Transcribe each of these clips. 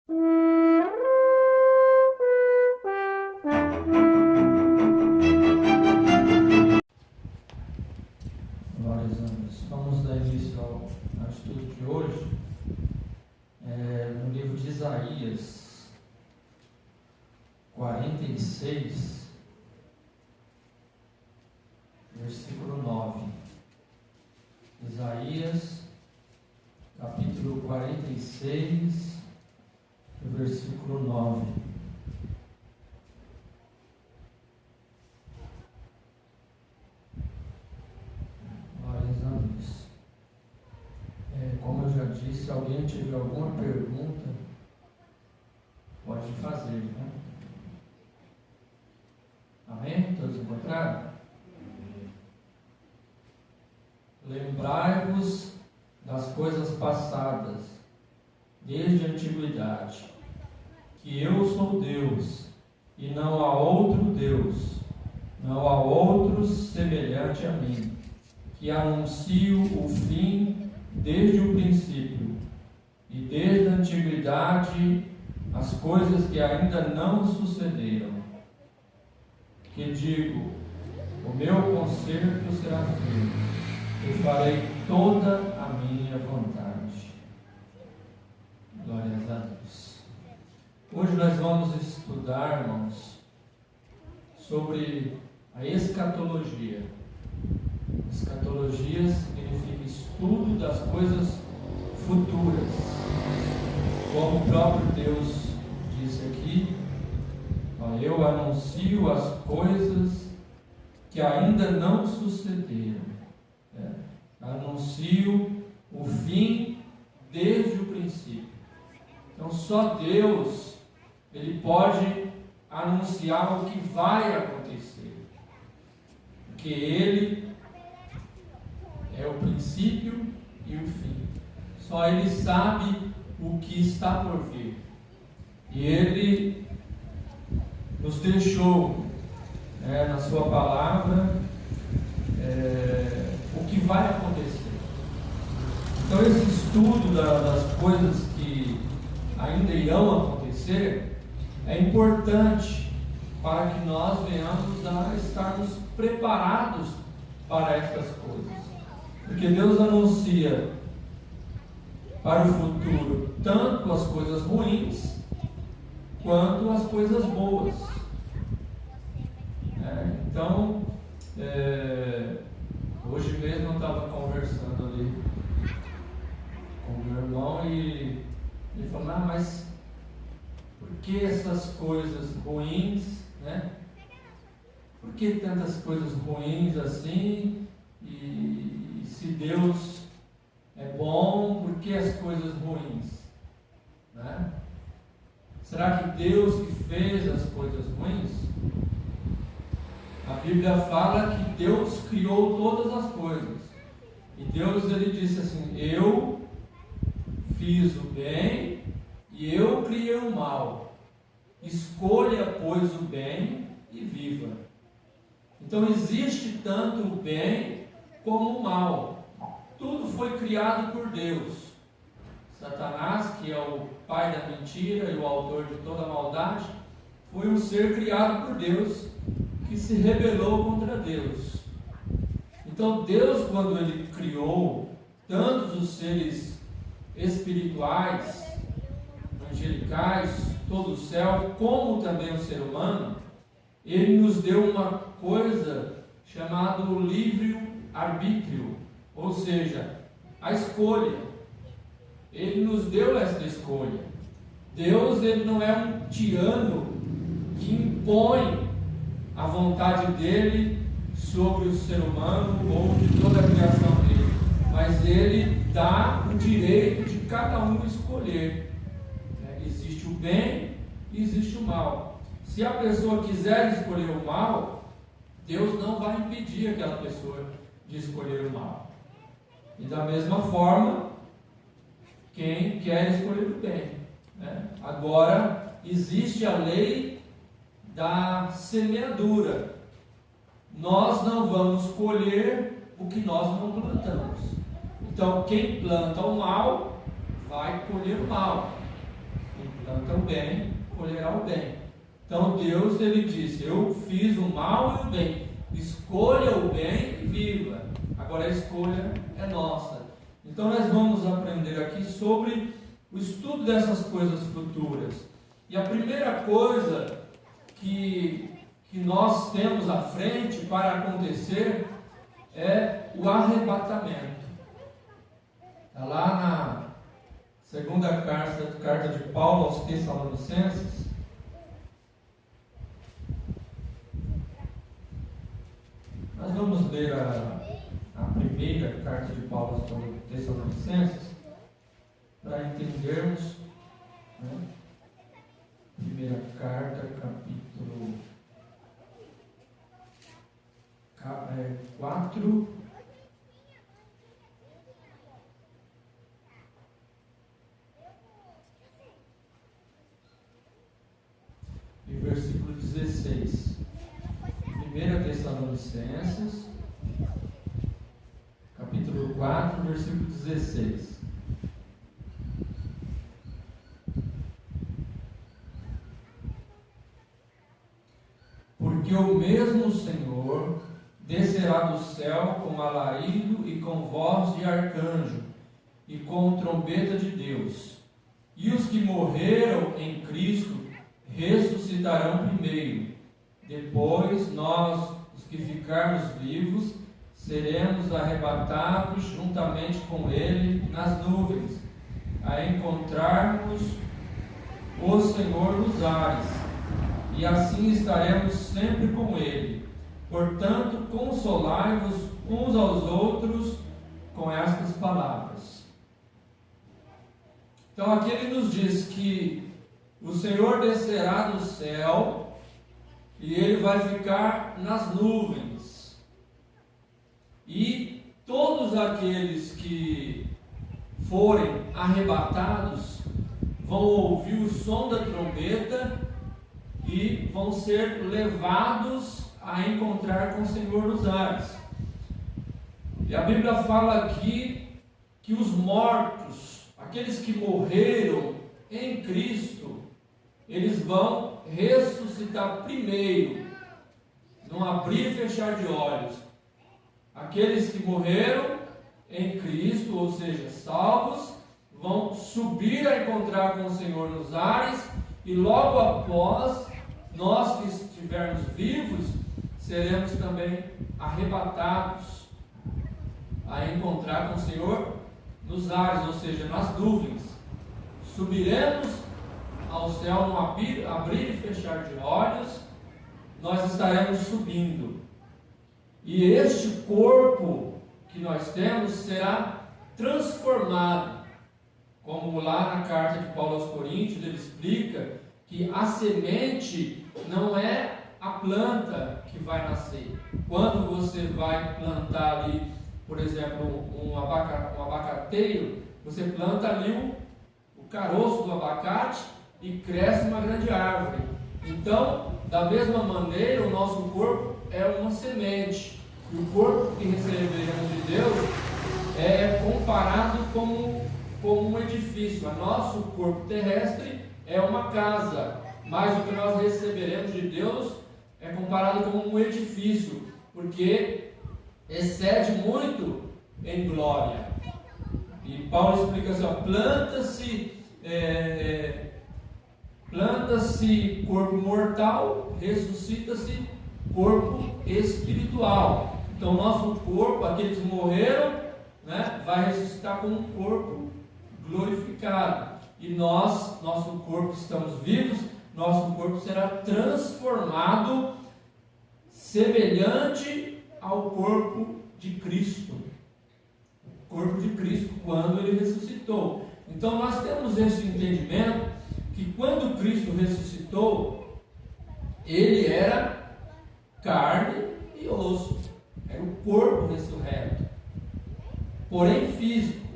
Glórias a Deus. Vamos dar início ao estudo de hoje, no livro de Isaías 46, versículo 9. Isaías, capítulo 46, versículo 9. Glórias a Deus. Como eu já disse, se alguém tiver alguma pergunta, pode fazer, né? Amém? Todos encontraram? Lembrai-vos das coisas passadas, desde a antiguidade, que eu sou Deus, e não há outro Deus, não há outro semelhante a mim, que anuncio o fim desde o princípio, e desde a antiguidade as coisas que ainda não sucederam. Que digo, o meu conserto será firme, eu farei toda a minha vontade. Glórias a Deus. Hoje nós vamos estudar, irmãos, sobre a escatologia. Escatologia significa estudo das coisas futuras. Como o próprio Deus disse aqui, eu anuncio as coisas que ainda não sucederam. Anuncio o fim desde o princípio. Então só Deus, Ele pode anunciar o que vai acontecer, porque Ele é o princípio e o fim. Só Ele sabe o que está por vir. E Ele nos deixou, na sua palavra, o que vai acontecer. Então esse estudo das coisas que ainda irão acontecer é importante para que nós venhamos a estarmos preparados para estas coisas. Porque Deus anuncia para o futuro tanto as coisas ruins quanto as coisas boas. Então, hoje mesmo eu estava conversando ali com o meu irmão e ele falou, mas por que essas coisas ruins, né? Por que tantas coisas ruins assim? E se Deus é bom, por que as coisas ruins? Né? Será que Deus que fez as coisas ruins? A Bíblia fala que Deus criou todas as coisas. E Deus, Ele disse assim, eu fiz o bem e eu criei o mal. Escolha, pois, o bem e viva. Então existe tanto o bem como o mal. Tudo foi criado por Deus. Satanás, que é o pai da mentira e o autor de toda a maldade, foi um ser criado por Deus, que se rebelou contra Deus. Então Deus, quando Ele criou tantos os seres espirituais, angelicais, todo o céu, como também o ser humano, Ele nos deu uma coisa chamada livre-arbítrio, ou seja, a escolha. Ele nos deu esta escolha. Deus, Ele não é um tirano que impõe a vontade dele sobre o ser humano ou de toda a criação dele, mas Ele dá o direito de cada um escolher. Existe o bem e existe o mal. Se a pessoa quiser escolher o mal, Deus não vai impedir aquela pessoa de escolher o mal. E da mesma forma, quem quer escolher o bem, Agora, existe a lei da semeadura. Nós não vamos colher o que nós não plantamos. Então, quem planta o mal, vai colher o mal. Quem planta o bem, colherá o bem. Então Deus, ele disse: eu fiz o mal e o bem, escolha o bem e viva. Agora a escolha é nossa. Então nós vamos aprender aqui sobre o estudo dessas coisas futuras. E a primeira coisa que nós temos à frente para acontecer é o arrebatamento. Está lá na segunda carta de Paulo aos Tessalonicenses. Nós vamos ler a primeira carta de Paulo aos Tessalonicenses para entendermos, né? Primeira carta, capítulo 4, e versículo 16. 1 Tessalonicenses, capítulo 4, versículo 16. Porque o mesmo Senhor descerá do céu com alarido e com voz de arcanjo e com trombeta de Deus. E os que morreram em Cristo ressuscitarão primeiro. Depois nós, os que ficarmos vivos, seremos arrebatados juntamente com Ele nas nuvens, a encontrarmos o Senhor nos ares, e assim estaremos sempre com Ele. Portanto, consolai-vos uns aos outros com estas palavras. Então aqui ele nos diz que o Senhor descerá do céu e Ele vai ficar nas nuvens. E todos aqueles que forem arrebatados vão ouvir o som da trombeta e vão ser levados a encontrar com o Senhor nos ares. E a Bíblia fala aqui que os mortos, aqueles que morreram em Cristo, eles vão ressuscitar primeiro, num abrir e fechar de olhos. Aqueles que morreram em Cristo, ou seja, salvos, vão subir a encontrar com o Senhor nos ares, e logo após, nós que estivermos vivos, seremos também arrebatados a encontrar com o Senhor nos ares, ou seja, nas nuvens. Subiremos ao céu num abrir e fechar de olhos, nós estaremos subindo. E este corpo que nós temos será transformado. Como lá na carta de Paulo aos Coríntios, ele explica que a semente não é a planta que vai nascer. Quando você vai plantar ali, por exemplo, um abacateiro, você planta ali o caroço do abacate e cresce uma grande árvore. Então, da mesma maneira, o nosso corpo é uma semente. E o corpo que receberemos de Deus é comparado como um edifício. O nosso corpo terrestre é uma casa, mas o que nós receberemos de Deus é comparado como um edifício, porque excede muito em glória. E Paulo explica assim: planta-se corpo mortal, ressuscita-se corpo espiritual. Então nosso corpo, aqueles que morreram, né, vai ressuscitar com um corpo glorificado. E nós, nosso corpo, estamos vivos, nosso corpo será transformado semelhante ao corpo de Cristo. O corpo de Cristo, quando Ele ressuscitou. Então nós temos esse entendimento que quando Cristo ressuscitou, Ele era carne e osso. Era o corpo ressurreto, porém físico.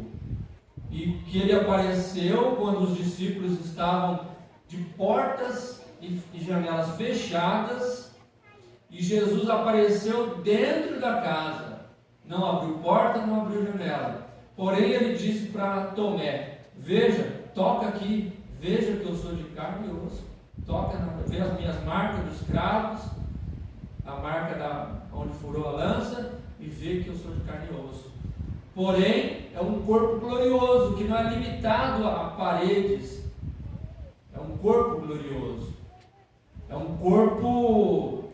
E que Ele apareceu quando os discípulos estavam de portas e janelas fechadas, e Jesus apareceu dentro da casa. Não abriu porta, não abriu janela. Porém Ele disse para Tomé: veja, toca aqui, veja que eu sou de carne e osso. Vê as minhas marcas dos cravos, a marca onde furou a lança, e vê que eu sou de carne e osso. Porém, é um corpo glorioso, que não é limitado a paredes. É um corpo glorioso. É um corpo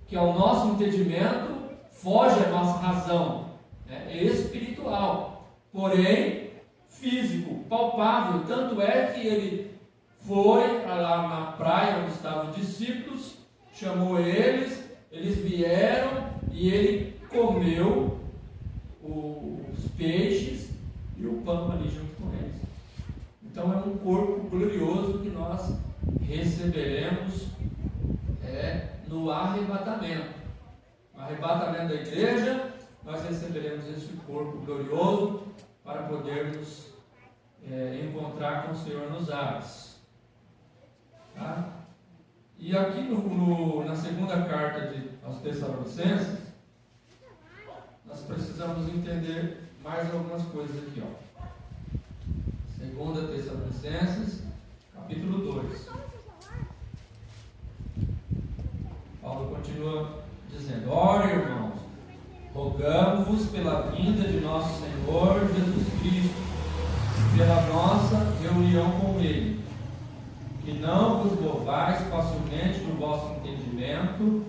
que, ao nosso entendimento, foge à nossa razão. É espiritual, porém físico, palpável. Tanto é que ele foi lá na praia onde estavam os discípulos, chamou eles vieram e ele comeu os peixes e o pão ali junto com eles. Então é um corpo glorioso que nós receberemos no arrebatamento. No arrebatamento da igreja, nós receberemos esse corpo glorioso para podermos encontrar com o Senhor nos ares. Tá? E aqui na segunda carta aos Tessalonicenses, nós precisamos entender mais algumas coisas aqui. Segunda Tessalonicenses, capítulo 2. Paulo continua dizendo: ora, irmãos, rogamos-vos pela vinda de nosso Senhor Jesus Cristo, pela nossa reunião com Ele, que não vos movais facilmente no vosso entendimento,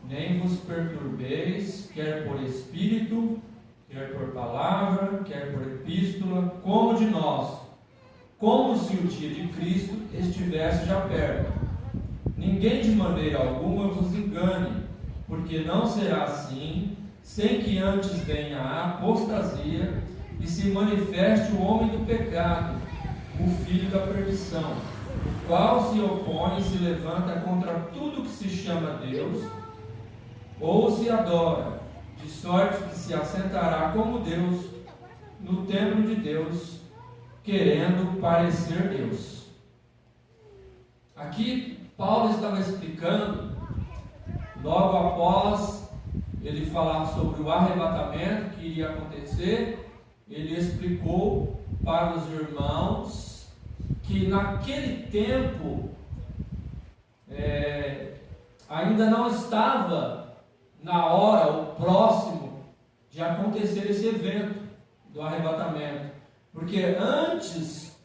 nem vos perturbeis, quer por espírito, quer por palavra, quer por epístola, como de nós, como se o dia de Cristo estivesse já perto. Ninguém de maneira alguma vos engane, porque não será assim, sem que antes venha a apostasia e se manifeste o homem do pecado, o filho da perdição, o qual se opõe e se levanta contra tudo que se chama Deus ou se adora, de sorte que se assentará como Deus no templo de Deus, querendo parecer Deus. Aqui Paulo estava explicando, logo após ele falar sobre o arrebatamento que iria acontecer, ele explicou para os irmãos que naquele tempo ainda não estava na hora, ou próximo, de acontecer esse evento do arrebatamento, porque antes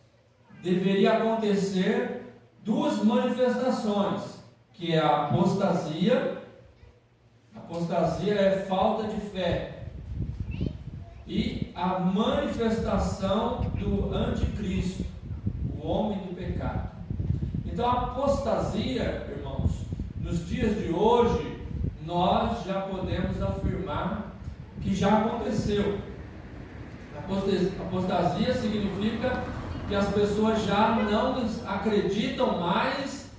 deveria acontecer duas manifestações, que é a apostasia. Apostasia é falta de fé, e a manifestação do anticristo, o homem do pecado. Então a apostasia, irmãos, nos dias de hoje, nós já podemos afirmar que já aconteceu. Apostasia significa que as pessoas já não acreditam mais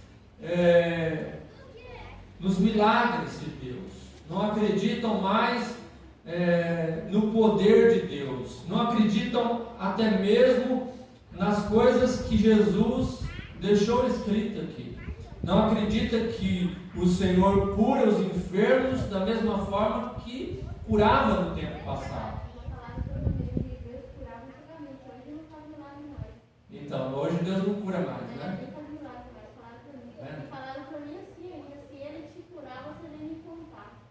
nos milagres de Deus, não acreditam mais no poder de Deus, não acreditam até mesmo nas coisas que Jesus deixou escrito aqui. Não acredita que o Senhor cura os enfermos da mesma forma que curava no tempo passado. Então, hoje Deus não cura mais, né? Falaram para mim assim, se ele te curar, você nem me contar.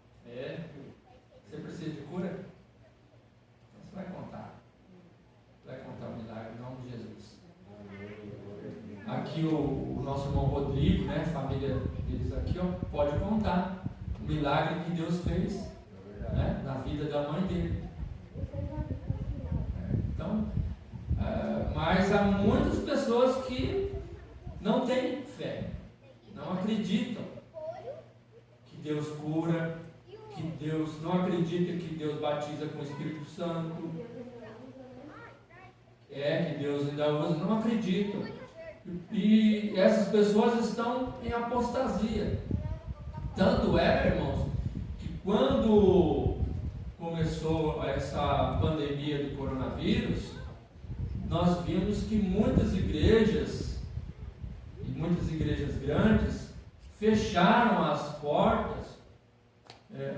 Você precisa de cura? Então você vai contar. Vai contar o milagre em nome de Jesus. Aqui o nosso irmão Rodrigo, né, família deles aqui, pode contar o milagre que Deus fez, né, na vida da mãe dele. Então, mas há muitas pessoas que não têm fé, não acreditam que Deus cura, que Deus, não acredita que Deus batiza com o Espírito Santo, que Deus ainda usa, não acreditam. E essas pessoas estão em apostasia. Tanto irmãos, que quando começou essa pandemia do coronavírus, nós vimos que muitas igrejas, e muitas igrejas grandes, fecharam as portas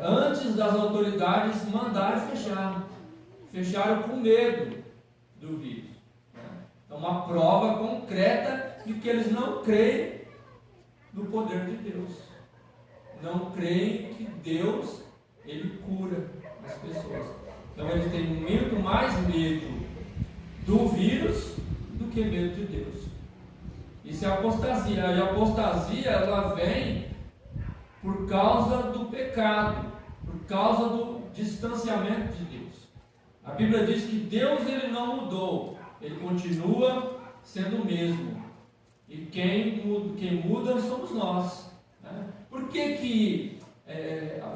antes das autoridades mandarem fechar. Fecharam com medo do vírus. Então, uma prova concreta de que eles não creem no poder de Deus. Não creem que Deus, Ele cura as pessoas. Então eles têm muito mais medo do vírus do que medo de Deus. Isso é apostasia. E a apostasia, ela vem por causa do pecado, por causa do distanciamento de Deus. A Bíblia diz que Deus, Ele não mudou, Ele continua sendo o mesmo. E quem muda somos nós. Né? Por que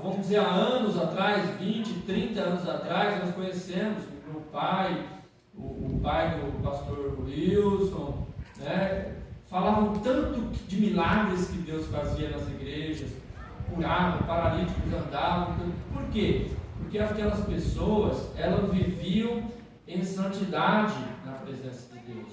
vamos dizer, há anos atrás, 20, 30 anos atrás, nós conhecemos o meu pai, o pai do pastor Wilson, né? Falavam tanto de milagres que Deus fazia nas igrejas, curavam, paralíticos andavam. Por quê? Porque aquelas pessoas, elas viviam em santidade na presença de Deus,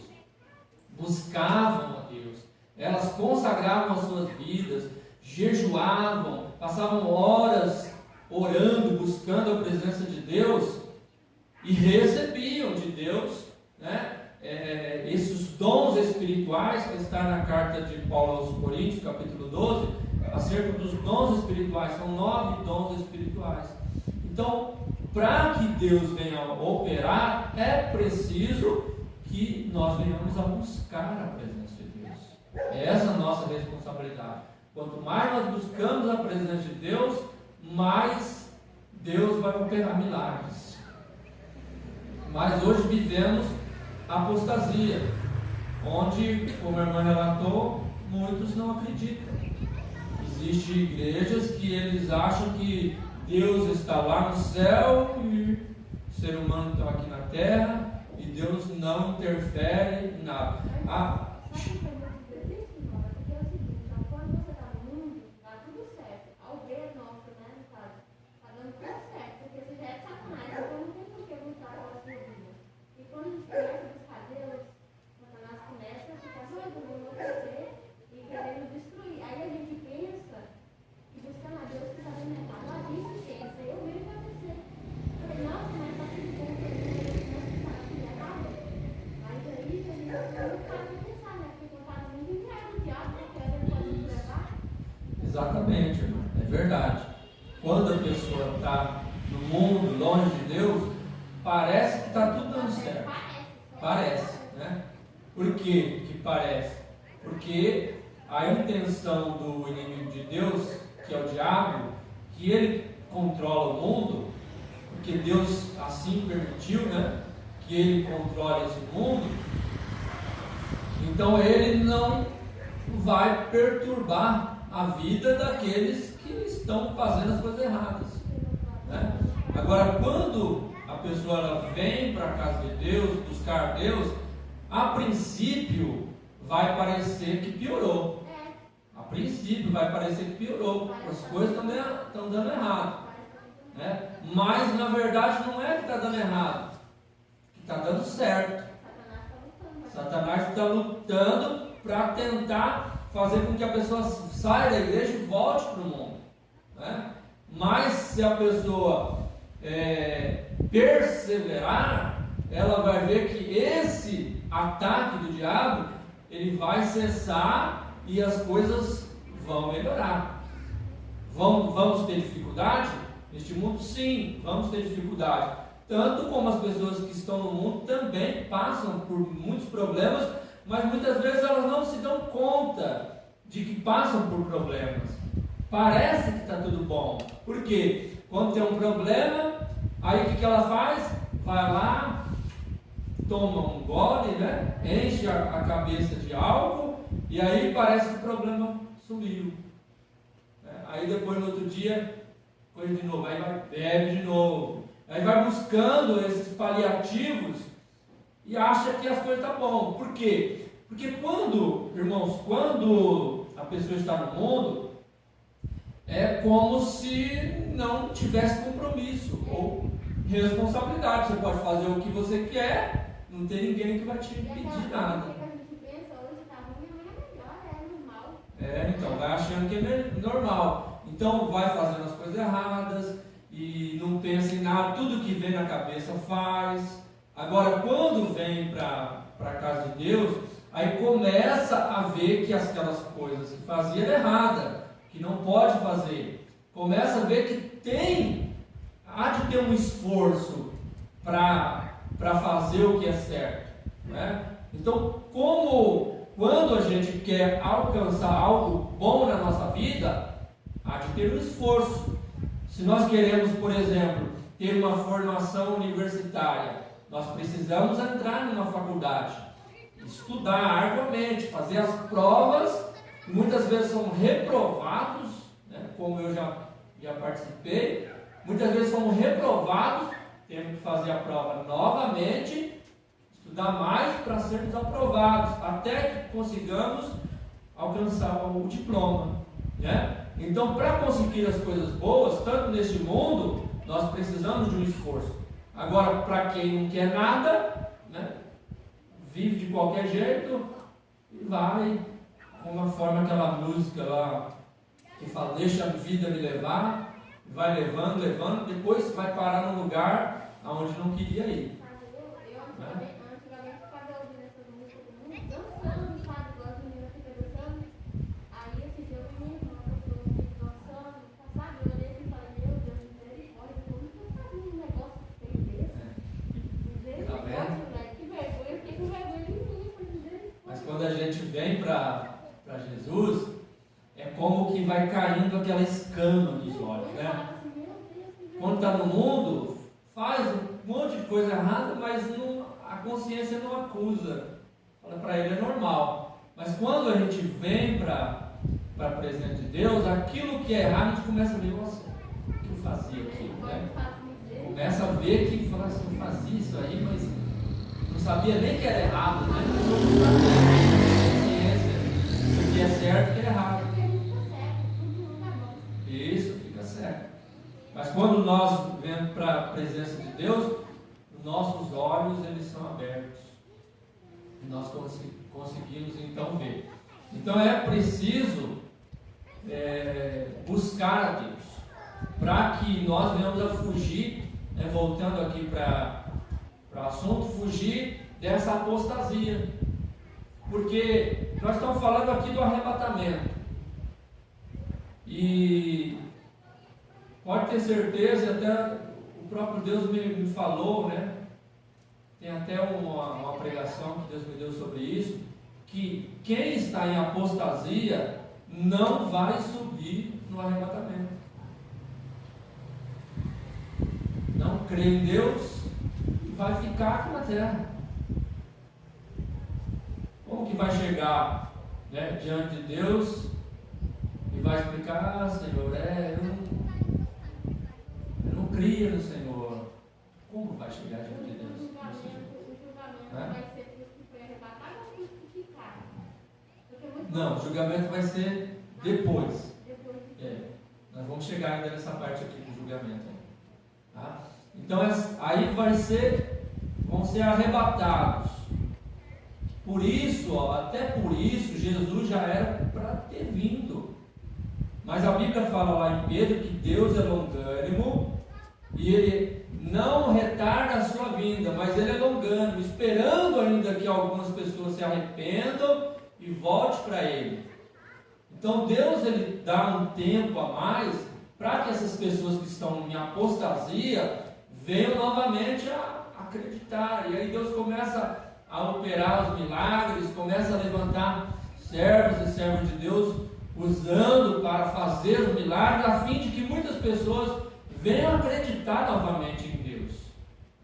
buscavam a Deus, elas consagravam as suas vidas, jejuavam, passavam horas orando, buscando a presença de Deus e recebiam de Deus, né, esses dons espirituais que está na carta de Paulo aos Coríntios, capítulo 12, acerca dos dons espirituais. São 9 dons espirituais. Então, para que Deus venha a operar, é preciso que nós venhamos a buscar a presença de Deus. É essa a nossa responsabilidade. Quanto mais nós buscamos a presença de Deus, mais Deus vai operar milagres. Mas hoje vivemos apostasia, onde, como a irmã relatou, muitos não acreditam. Existem igrejas que eles acham que Deus está lá no céu e o ser humano está aqui na terra e Deus não interfere em nada. Exatamente, irmão, é verdade. Quando a pessoa está no mundo, longe de Deus, parece que está tudo dando certo. Parece, né? Por que que parece? Porque a intenção do inimigo de Deus, que é o diabo, que ele controla o mundo, porque Deus assim permitiu, né, que ele controle esse mundo, então ele não vai perturbar a vida daqueles que estão fazendo as coisas erradas, né? Agora, quando a pessoa ela vem para a casa de Deus, buscar Deus, a princípio vai parecer que piorou. A princípio vai parecer que piorou, as coisas estão dando errado, né? Mas na verdade não é que está dando errado, que está dando certo. Satanás está lutando para tentar fazer com que a pessoa saia da igreja e volte para o mundo, né? Mas se a pessoa perseverar, ela vai ver que esse ataque do diabo, ele vai cessar e as coisas vão melhorar. Vamos ter dificuldade? Neste mundo, sim, vamos ter dificuldade. Tanto como as pessoas que estão no mundo também passam por muitos problemas, mas muitas vezes elas não se dão conta de que passam por problemas. Parece que está tudo bom. Por quê? Quando tem um problema, aí o que ela faz? Vai lá, toma um gole, né? Enche a cabeça de álcool e aí parece que o problema sumiu. Aí depois no outro dia, coisa de novo, aí vai, bebe de novo. Aí vai buscando esses paliativos e acha que as coisas estão bom. Por quê? Porque quando a pessoa está no mundo, é como se não tivesse compromisso ou responsabilidade. Você pode fazer o que você quer, não tem ninguém que vai te pedir nada. Então, vai achando que é normal. Então, vai fazendo as coisas erradas e não pensa em nada, tudo que vem na cabeça faz. Agora, quando vem para a casa de Deus, aí começa a ver que aquelas coisas que fazia era errada, que não pode fazer. Começa a ver que há de ter um esforço para fazer o que é certo, né? Então, quando a gente quer alcançar algo bom na nossa vida, há de ter um esforço. Se nós queremos, por exemplo, ter uma formação universitária, nós precisamos entrar numa faculdade, estudar arduamente, fazer as provas, que muitas vezes são reprovados, né, como eu já participei, muitas vezes somos reprovados, temos que fazer a prova novamente, estudar mais para sermos aprovados, até que consigamos alcançar o diploma, né? Então, para conseguir as coisas boas, tanto neste mundo, nós precisamos de um esforço. Agora, para quem não quer nada, né, vive de qualquer jeito e vai, com uma forma, aquela música lá que fala, deixa a vida me levar, vai levando, depois vai parar num lugar onde não queria ir. Antigamente ficava ouvindo essas músicas do mundo, dançando, sabe? Igual as meninas ficam dançando. Aí esse dia eu vi minha irmã, dançando, sabe? Eu olhei assim e falei, meu Deus, misericórdia, eu nunca fazia um negócio feio desse. Misericórdia, velho, que vergonha, eu fiquei com vergonha de mim, misericórdia. Mas quando a gente vem para Jesus, é como que vai caindo aquela escama dos olhos, né? Quando está no mundo, faz um monte de coisa errada, mas a consciência não acusa. Fala para ele, é normal. Mas quando a gente vem para a presença de Deus, aquilo que é errado, a gente começa a ver, nossa, o que eu fazia aqui, né? Começa a ver que fala assim, eu fazia isso aí, mas não sabia nem que era errado, né? Não sabia consciência do que é certo e o que é errado. Isso, fica certo. Mas quando nós vemos para a presença de Deus, nossos olhos eles são abertos. E nós conseguimos então ver. Então é preciso buscar a Deus, para que nós venhamos a fugir, né, voltando aqui para o assunto, fugir dessa apostasia. Porque nós estamos falando aqui do arrebatamento. E pode ter certeza, e até o próprio Deus me falou, né? Tem até uma pregação que Deus me deu sobre isso, que quem está em apostasia não vai subir no arrebatamento. Não crê em Deus e vai ficar aqui na terra. Como que vai chegar, né, diante de Deus e vai explicar, Senhor, eu não cria no Senhor. Como vai chegar diante de Deus? O julgamento vai ser para os que foi arrebatado ou para os que ficaram? Não, o julgamento vai ser depois. Nós vamos chegar ainda nessa parte aqui do julgamento. Tá? Então, aí vão ser arrebatados. Por isso, até por isso, Jesus já era para ter vindo. Mas a Bíblia fala lá em Pedro que Deus é longânimo e Ele não retarda a sua vinda, mas Ele é longânimo, esperando ainda que algumas pessoas se arrependam e volte para Ele. Então Deus Ele dá um tempo a mais para que essas pessoas que estão em apostasia venham novamente a acreditar. E aí Deus começa a operar os milagres, começa a levantar servos e servos de Deus, usando para fazer os milagres, a fim de que muitas pessoas venham acreditar novamente em Deus.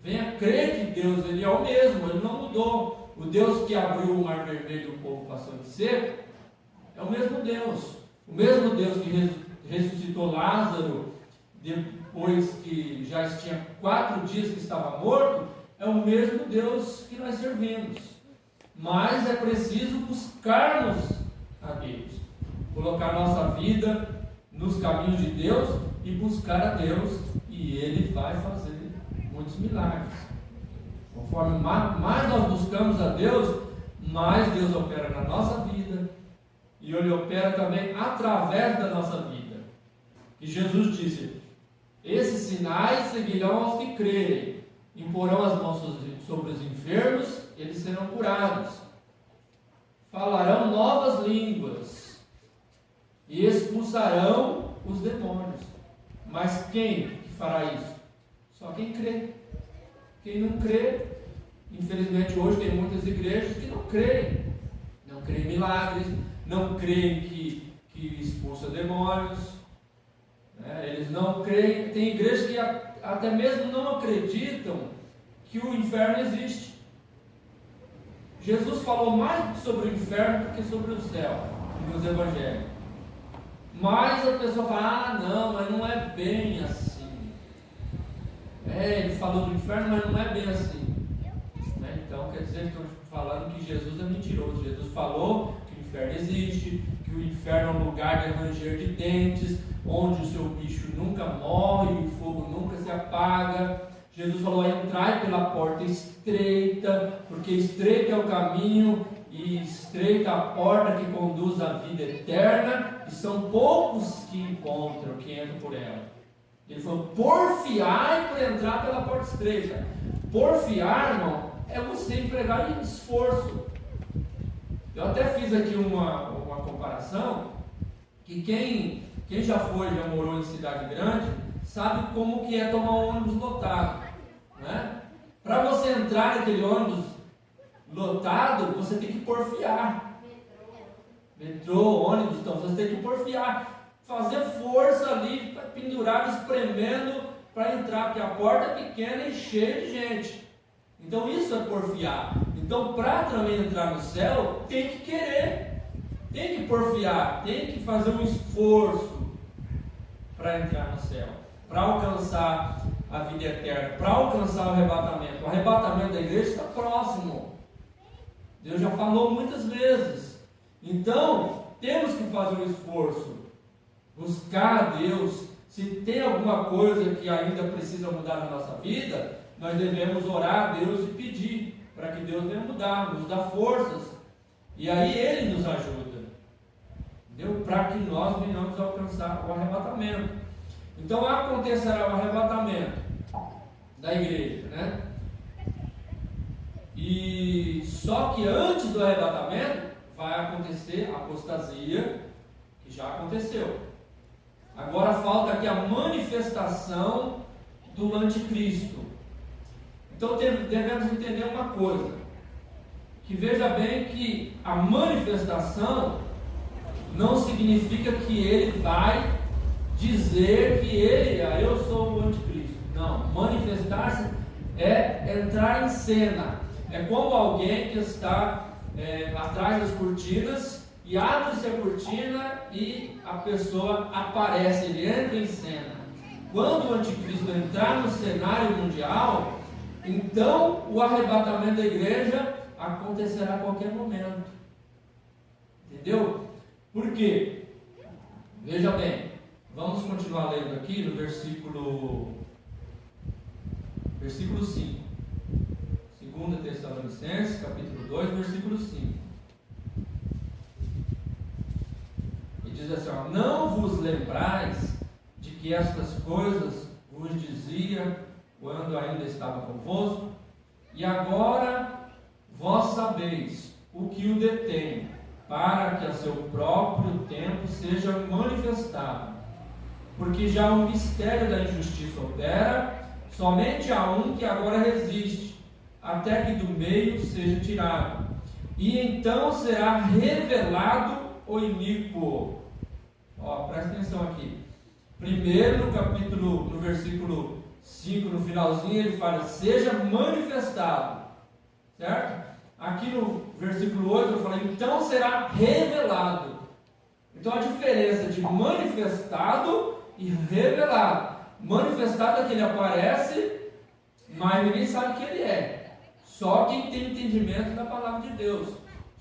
Venham crer que Deus Ele é o mesmo, Ele não mudou. O Deus que abriu o mar vermelho e o povo passou de seco, é o mesmo Deus. O mesmo Deus que ressuscitou Lázaro, depois que já tinha 4 dias que estava morto, é o mesmo Deus que nós servimos. Mas é preciso buscarmos a Deus, colocar nossa vida nos caminhos de Deus e buscar a Deus, e Ele vai fazer muitos milagres. Conforme mais nós buscamos a Deus, mais Deus opera na nossa vida, e Ele opera também através da nossa vida. E Jesus disse: esses sinais seguirão aos que crerem, imporão as mãos sobre os enfermos, eles serão curados. falarão novas línguas e expulsarão os demônios. Mas quem que fará isso? Só quem crê. Quem não crê, infelizmente hoje tem muitas igrejas que não creem. Não creem em milagres, não creem que expulsa demônios. Eles não creem. Tem igrejas que até mesmo não acreditam que o inferno existe. Jesus falou mais sobre o inferno do que sobre o céu nos evangelhos. Mas a pessoa fala, não, mas não é bem assim. Ele falou do inferno, mas não é bem assim. Então quer dizer que estamos falando que Jesus é mentiroso. Jesus falou que o inferno existe, que o inferno é um lugar de ranger de dentes, onde o seu bicho nunca morre, o fogo nunca se apaga. Jesus falou, entrai pela porta estreita, porque estreito é o caminho e estreita a porta que conduz à vida eterna, e são poucos que encontram, que entram por ela. Ele falou, porfiai para entrar pela porta estreita. Porfiar, irmão, é você empregar esforço. Eu até fiz aqui uma comparação, que quem já morou em cidade grande, sabe como que é tomar um ônibus lotado. Para você entrar naquele ônibus lotado, você tem que porfiar. Metrô, ônibus, então você tem que porfiar, fazer força ali, pendurado, espremendo para entrar, porque a porta é pequena e cheia de gente. Então isso é porfiar. Então para também entrar no céu, tem que querer, tem que porfiar, tem que fazer um esforço para entrar no céu, para alcançar a vida eterna, para alcançar o arrebatamento. O arrebatamento da igreja está próximo. Deus já falou muitas vezes. Então, temos que fazer um esforço, buscar a Deus. Se tem alguma coisa que ainda precisa mudar na nossa vida, nós devemos orar a Deus e pedir para que Deus venha mudar, nos dá forças. E aí Ele nos ajuda, entendeu? Para que nós venhamos alcançar o arrebatamento. Então acontecerá o arrebatamento da igreja, E só que antes do arrebatamento vai acontecer a apostasia, que já aconteceu. Agora falta aqui a manifestação do anticristo. Então devemos entender uma coisa, que veja bem que a manifestação não significa que ele vai dizer que eu sou o anticristo. Não, manifestar-se é entrar em cena. É como alguém que está atrás das cortinas e abre-se a cortina e a pessoa aparece, ele entra em cena. Quando o anticristo entrar no cenário mundial, então o arrebatamento da igreja acontecerá a qualquer momento. Entendeu? Por quê? Veja bem, vamos continuar lendo aqui no versículo 5. 2 Tessalonicenses, capítulo 2, versículo 5. E diz assim, não vos lembrais de que estas coisas vos dizia quando ainda estava convosco, e agora vós sabeis o que o detém, para que a seu próprio tempo seja manifestado. Porque já o mistério da injustiça opera, somente há um que agora resiste, até que do meio seja tirado. E então será revelado o iníquo. Presta atenção aqui. Primeiro no versículo 5, no finalzinho, ele fala, seja manifestado. Certo? Aqui no versículo 8 eu falei, então será revelado. Então a diferença de manifestado e revelado. Manifestado é que ele aparece, mas ninguém sabe quem ele é. Só quem tem entendimento da palavra de Deus.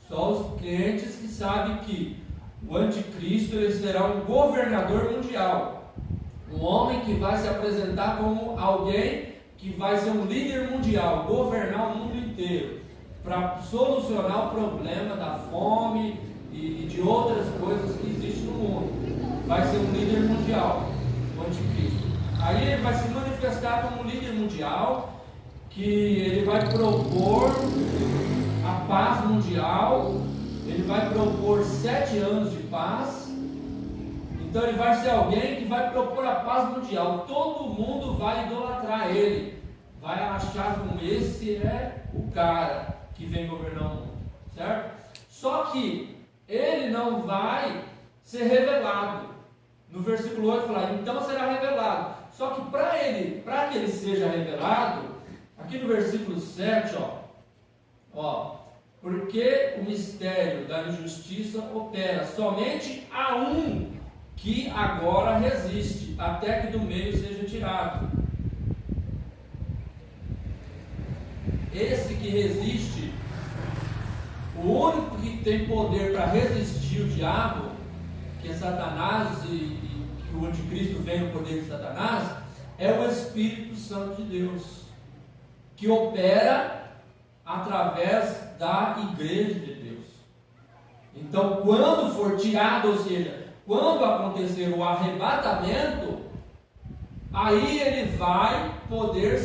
Só os crentes que sabem que o anticristo ele será um governador mundial. Um homem que vai se apresentar como alguém que vai ser um líder mundial, governar o mundo inteiro, para solucionar o problema da fome e de outras coisas que existem no mundo. Vai ser um líder mundial, o anticristo. Aí ele vai se manifestar como um líder mundial, que ele vai propor a paz mundial, ele ele vai propor 7 anos de paz. Então ele vai ser alguém que vai propor a paz mundial. Todo mundo vai idolatrar ele, vai achar como esse é o cara que vem governar o mundo, certo? Só que ele não vai ser revelado. No versículo 8 fala, então será revelado. Só que para que ele seja revelado, aqui no versículo 7, porque o mistério da injustiça opera somente a um que agora resiste, até que do meio seja tirado. Esse que resiste, o único que tem poder para resistir o diabo, que é Satanás, e que o anticristo vem no poder de Satanás, é o Espírito Santo de Deus, que opera através da igreja de Deus. Então, quando for tirado, ou seja, quando acontecer o arrebatamento, aí ele vai poder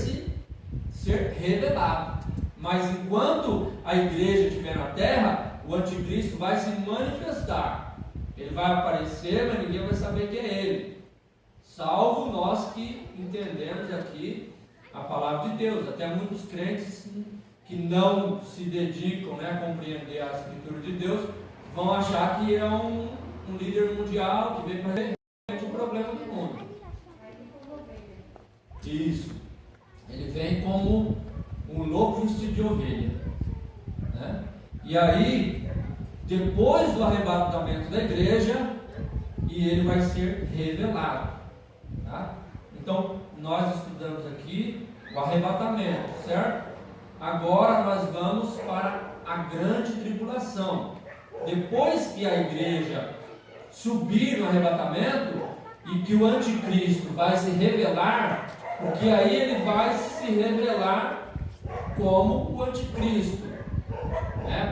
ser revelado. Mas enquanto a igreja estiver na terra, o anticristo vai se manifestar. Ele vai aparecer, mas ninguém vai saber quem é ele, salvo nós que entendemos aqui a palavra de Deus. Até muitos crentes que não se dedicam, a compreender a Escritura de Deus, vão achar que é um líder mundial que vem para resolver o problema do mundo. Isso. Ele vem como um lobo vestido de ovelha, E aí, depois do arrebatamento da igreja, e ele vai ser revelado, tá? Então, nós estudamos aqui o arrebatamento, certo? Agora nós vamos para a grande tribulação. Depois que a igreja subir no arrebatamento e que o anticristo vai se revelar, porque aí ele vai se revelar como o anticristo,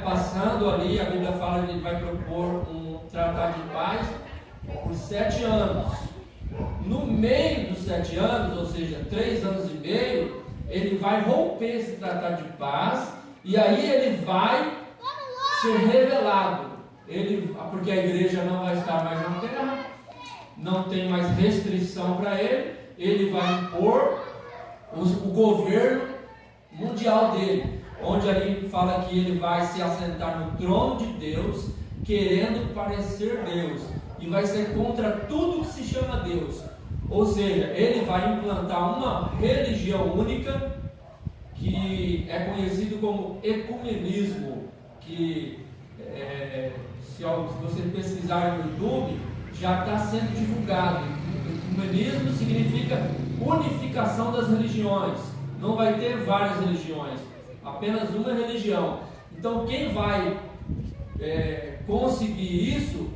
passando ali, a Bíblia fala que ele vai propor um tratado de paz por 7 anos. No meio dos 7 anos, ou seja, 3 anos e meio, ele vai romper esse tratado de paz, e aí ele vai ser revelado. Porque a igreja não vai estar mais na terra, não tem mais restrição para ele vai impor o governo mundial dele, onde ali fala que ele vai se assentar no trono de Deus, querendo parecer Deus, e vai ser contra tudo que se chama Deus. Ou seja, ele vai implantar uma religião única, que é conhecido como ecumenismo, que se você pesquisar no YouTube, já está sendo divulgado. Ecumenismo significa unificação das religiões. Não vai ter várias religiões, apenas uma religião. Então quem vai conseguir isso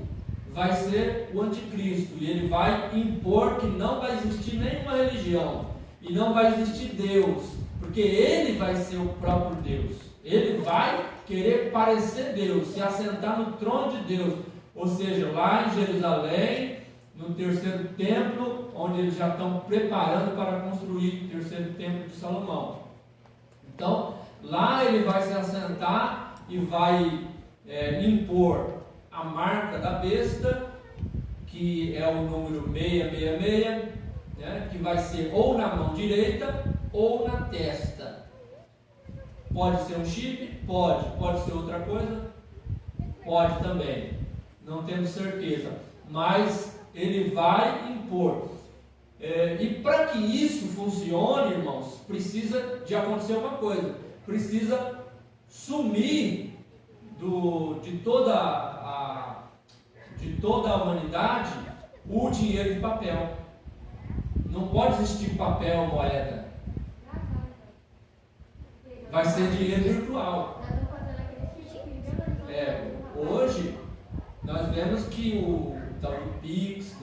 vai ser o anticristo, e ele vai impor que não vai existir nenhuma religião, e não vai existir Deus, porque ele vai ser o próprio Deus. Ele vai querer parecer Deus, se assentar no trono de Deus, ou seja, lá em Jerusalém, no 3º templo, onde eles já estão preparando para construir o 3º templo de Salomão. Então, lá ele vai se assentar e vai impor a marca da besta, que é o número 666, que vai ser ou na mão direita ou na testa. Pode ser um chip? Pode ser outra coisa? Pode também, não temos certeza, mas ele vai impor. E para que isso funcione, irmãos, precisa de acontecer uma coisa: precisa sumir de toda a humanidade o dinheiro de papel. Não pode existir papel, moeda. Vai ser dinheiro virtual. Hoje nós vemos que o tal do Pix,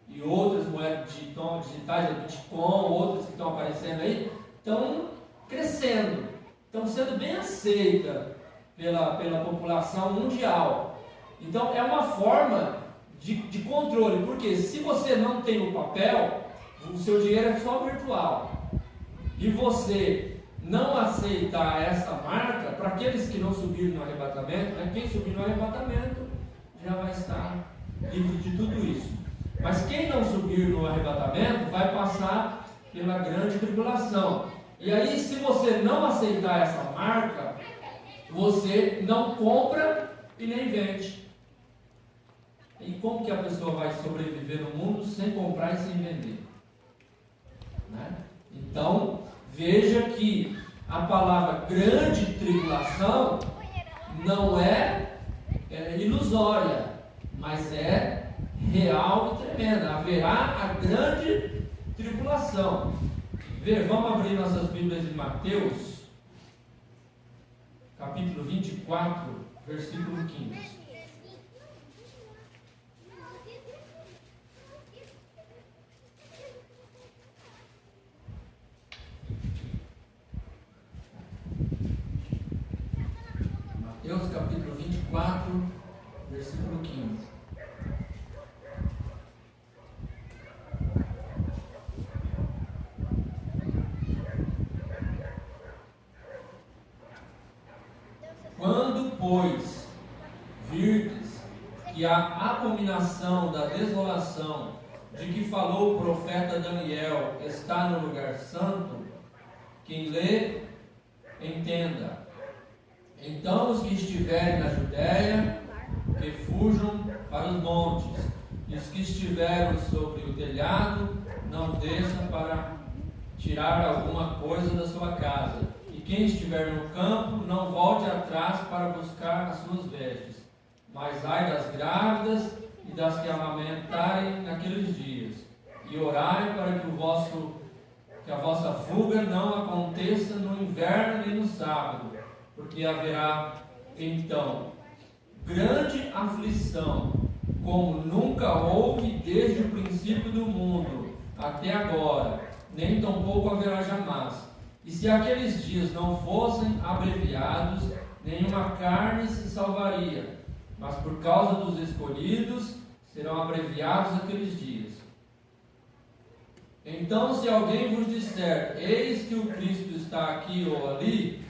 e outras moedas digitais, a Bitcoin, outras que estão aparecendo aí, estão crescendo, estão sendo bem aceitas pela população mundial. Então é uma forma de controle, porque se você não tem o papel, o seu dinheiro é só virtual, e você não aceitar essa marca, para aqueles que não subiram no arrebatamento, né? Quem subir no arrebatamento já vai estar livre de tudo isso. Mas quem não subir no arrebatamento vai passar pela grande tribulação. E aí, se você não aceitar essa marca, você não compra e nem vende. E como que a pessoa vai sobreviver no mundo sem comprar e sem vender? Né? Então, veja que a palavra grande tribulação não é ilusória, mas é real e tremenda. Haverá a grande tribulação. Vamos abrir nossas Bíblias em Mateus, capítulo 24, versículo 15. Mateus capítulo 24, versículo 15. Quando, pois, virdes que a abominação da desolação de que falou o profeta Daniel está no lugar santo, quem lê, entenda. Então os que estiverem na Judéia, que fujam para os montes, e os que estiverem sobre o telhado, não desçam para tirar alguma coisa da sua casa. E quem estiver no campo, não volte atrás para buscar as suas vestes. Mas ai das grávidas e das que amamentarem naqueles dias. E orai para que a vossa fuga não aconteça no inverno nem no sábado, porque haverá então grande aflição, como nunca houve desde o princípio do mundo até agora, nem tampouco haverá jamais. E se aqueles dias não fossem abreviados, nenhuma carne se salvaria, mas por causa dos escolhidos serão abreviados aqueles dias. Então, se alguém vos disser, eis que o Cristo está aqui ou ali,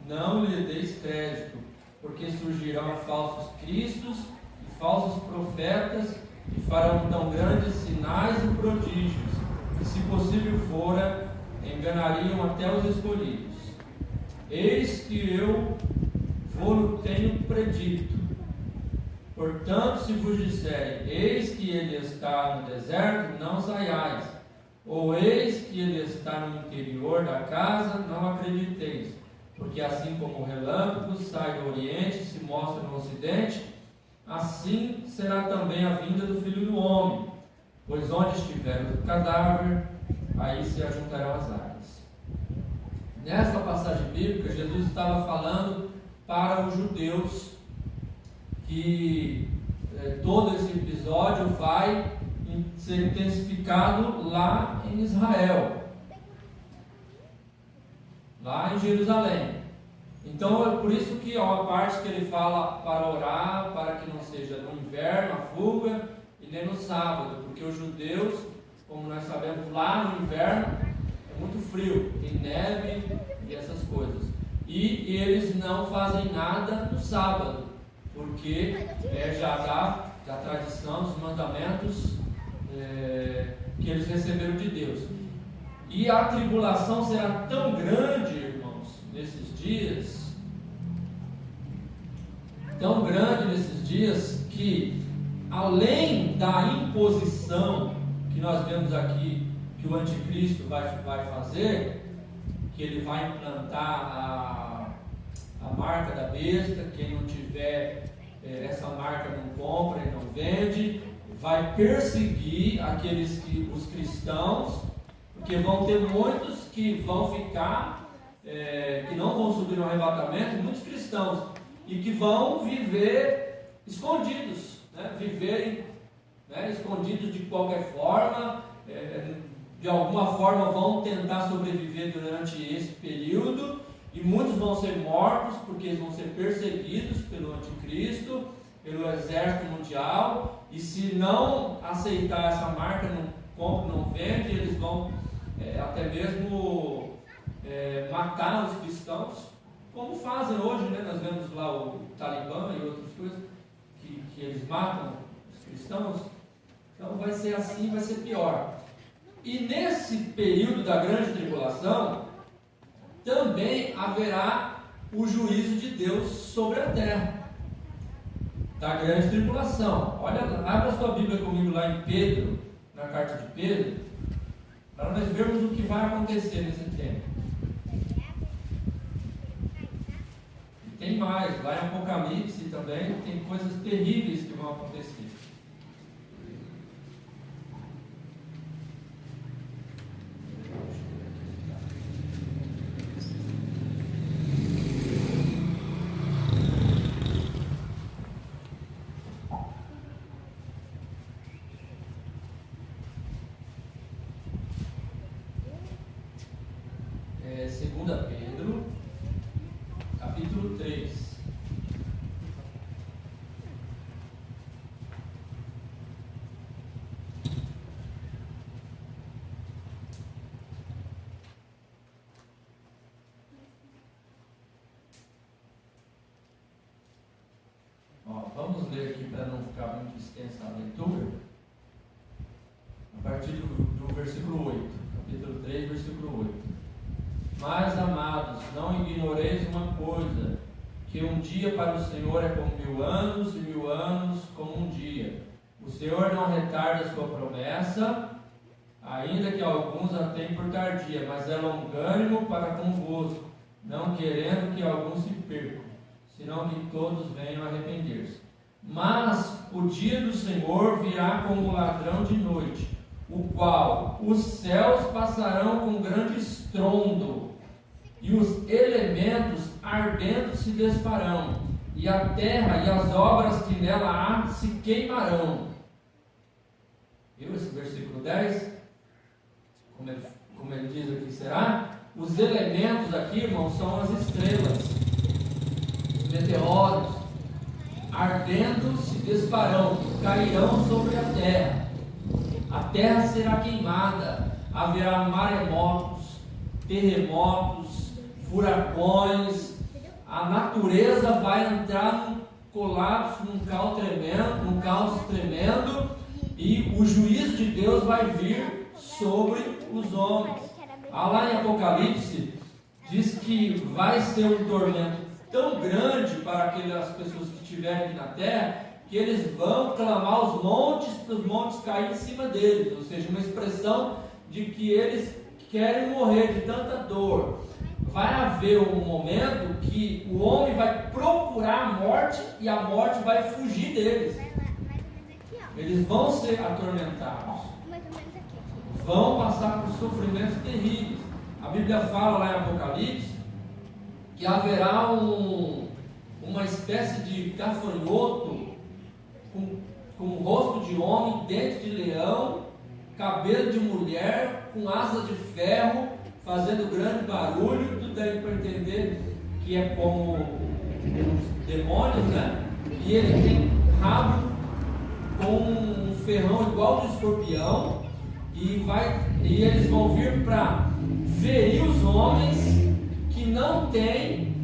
não lhe deis crédito, porque surgirão falsos cristos e falsos profetas, e farão tão grandes sinais e prodígios, que, se possível fora, enganariam até os escolhidos. Eis que eu vos tenho predito. Portanto, se vos disserem, eis que ele está no deserto, não saiais, ou eis que ele está no interior da casa, não acrediteis. Porque assim como o relâmpago sai do oriente e se mostra no ocidente, assim será também a vinda do Filho do Homem. Pois onde estiver o cadáver, aí se ajuntarão as águas. Nesta passagem bíblica, Jesus estava falando para os judeus que todo esse episódio vai ser intensificado lá em Israel, lá em Jerusalém. Então é por isso que há uma parte que ele fala para orar, para que não seja no inverno a fuga e nem no sábado, porque os judeus, como nós sabemos, lá no inverno é muito frio, tem neve e essas coisas, e eles não fazem nada no sábado, porque já da tradição, dos mandamentos que eles receberam de Deus. E a tribulação será tão grande, irmãos, nesses dias, tão grande nesses dias, que além da imposição que nós vemos aqui, que o anticristo vai fazer, que ele vai implantar a marca da besta, quem não tiver essa marca não compra e não vende, vai perseguir os cristãos, porque vão ter muitos que vão ficar, que não vão subir no arrebatamento, muitos cristãos, e que vão viver escondidos, né? Viverem escondidos de qualquer forma, de alguma forma vão tentar sobreviver durante esse período, e muitos vão ser mortos, porque eles vão ser perseguidos pelo anticristo, pelo exército mundial, e se não aceitar essa marca, não compra, não vende, eles vão até mesmo matar os cristãos, como fazem hoje, né? Nós vemos lá o Talibã e outras coisas, que eles matam os cristãos. Então vai ser assim, vai ser pior. E nesse período da grande tribulação, também haverá o juízo de Deus sobre a terra. Da grande tribulação. Olha, abra sua Bíblia comigo lá em Pedro, na carta de Pedro, para nós vermos o que vai acontecer nesse tempo. E tem mais, lá em Apocalipse também tem coisas terríveis que vão acontecer. Segunda Pedro, capítulo 3. Vamos ler aqui para não ficar muito extensa a leitura. A partir do versículo 8, capítulo 3, versículo 8. Mas, amados, não ignoreis uma coisa, que um dia para o Senhor é como 1000 anos, e 1000 anos como um dia. O Senhor não retarda a sua promessa, ainda que alguns a tenham por tardia, mas é longânimo para convosco, não querendo que alguns se percam, senão que todos venham a arrepender-se. Mas o dia do Senhor virá como ladrão de noite, o qual os céus passarão com grande estrondo, e os elementos ardendo se desfarão, e a terra e as obras que nela há se queimarão. Viu esse versículo 10? Como ele diz aqui, será? Os elementos aqui, irmãos, são as estrelas, os meteoros, ardendo se desfarão, cairão sobre a terra será queimada, haverá maremotos, terremotos, furacões, a natureza vai entrar num colapso, num caos tremendo, e o juízo de Deus vai vir sobre os homens. Lá em Apocalipse diz que vai ser um tormento tão grande para aquelas pessoas que estiverem aqui na terra, que eles vão clamar os montes para os montes caírem em cima deles, ou seja, uma expressão de que eles querem morrer de tanta dor. Vai haver um momento que o homem vai procurar a morte e a morte vai fugir deles. Eles vão ser atormentados, vão passar por sofrimentos terríveis. A Bíblia fala lá em Apocalipse que haverá uma espécie de gafanhoto com o rosto de homem, dente de leão, cabelo de mulher, com asas de ferro, fazendo grande barulho. Tudo aí para entender que é como os demônios, né? E ele tem rabo com um ferrão igual do escorpião, e eles vão vir para ferir os homens que não têm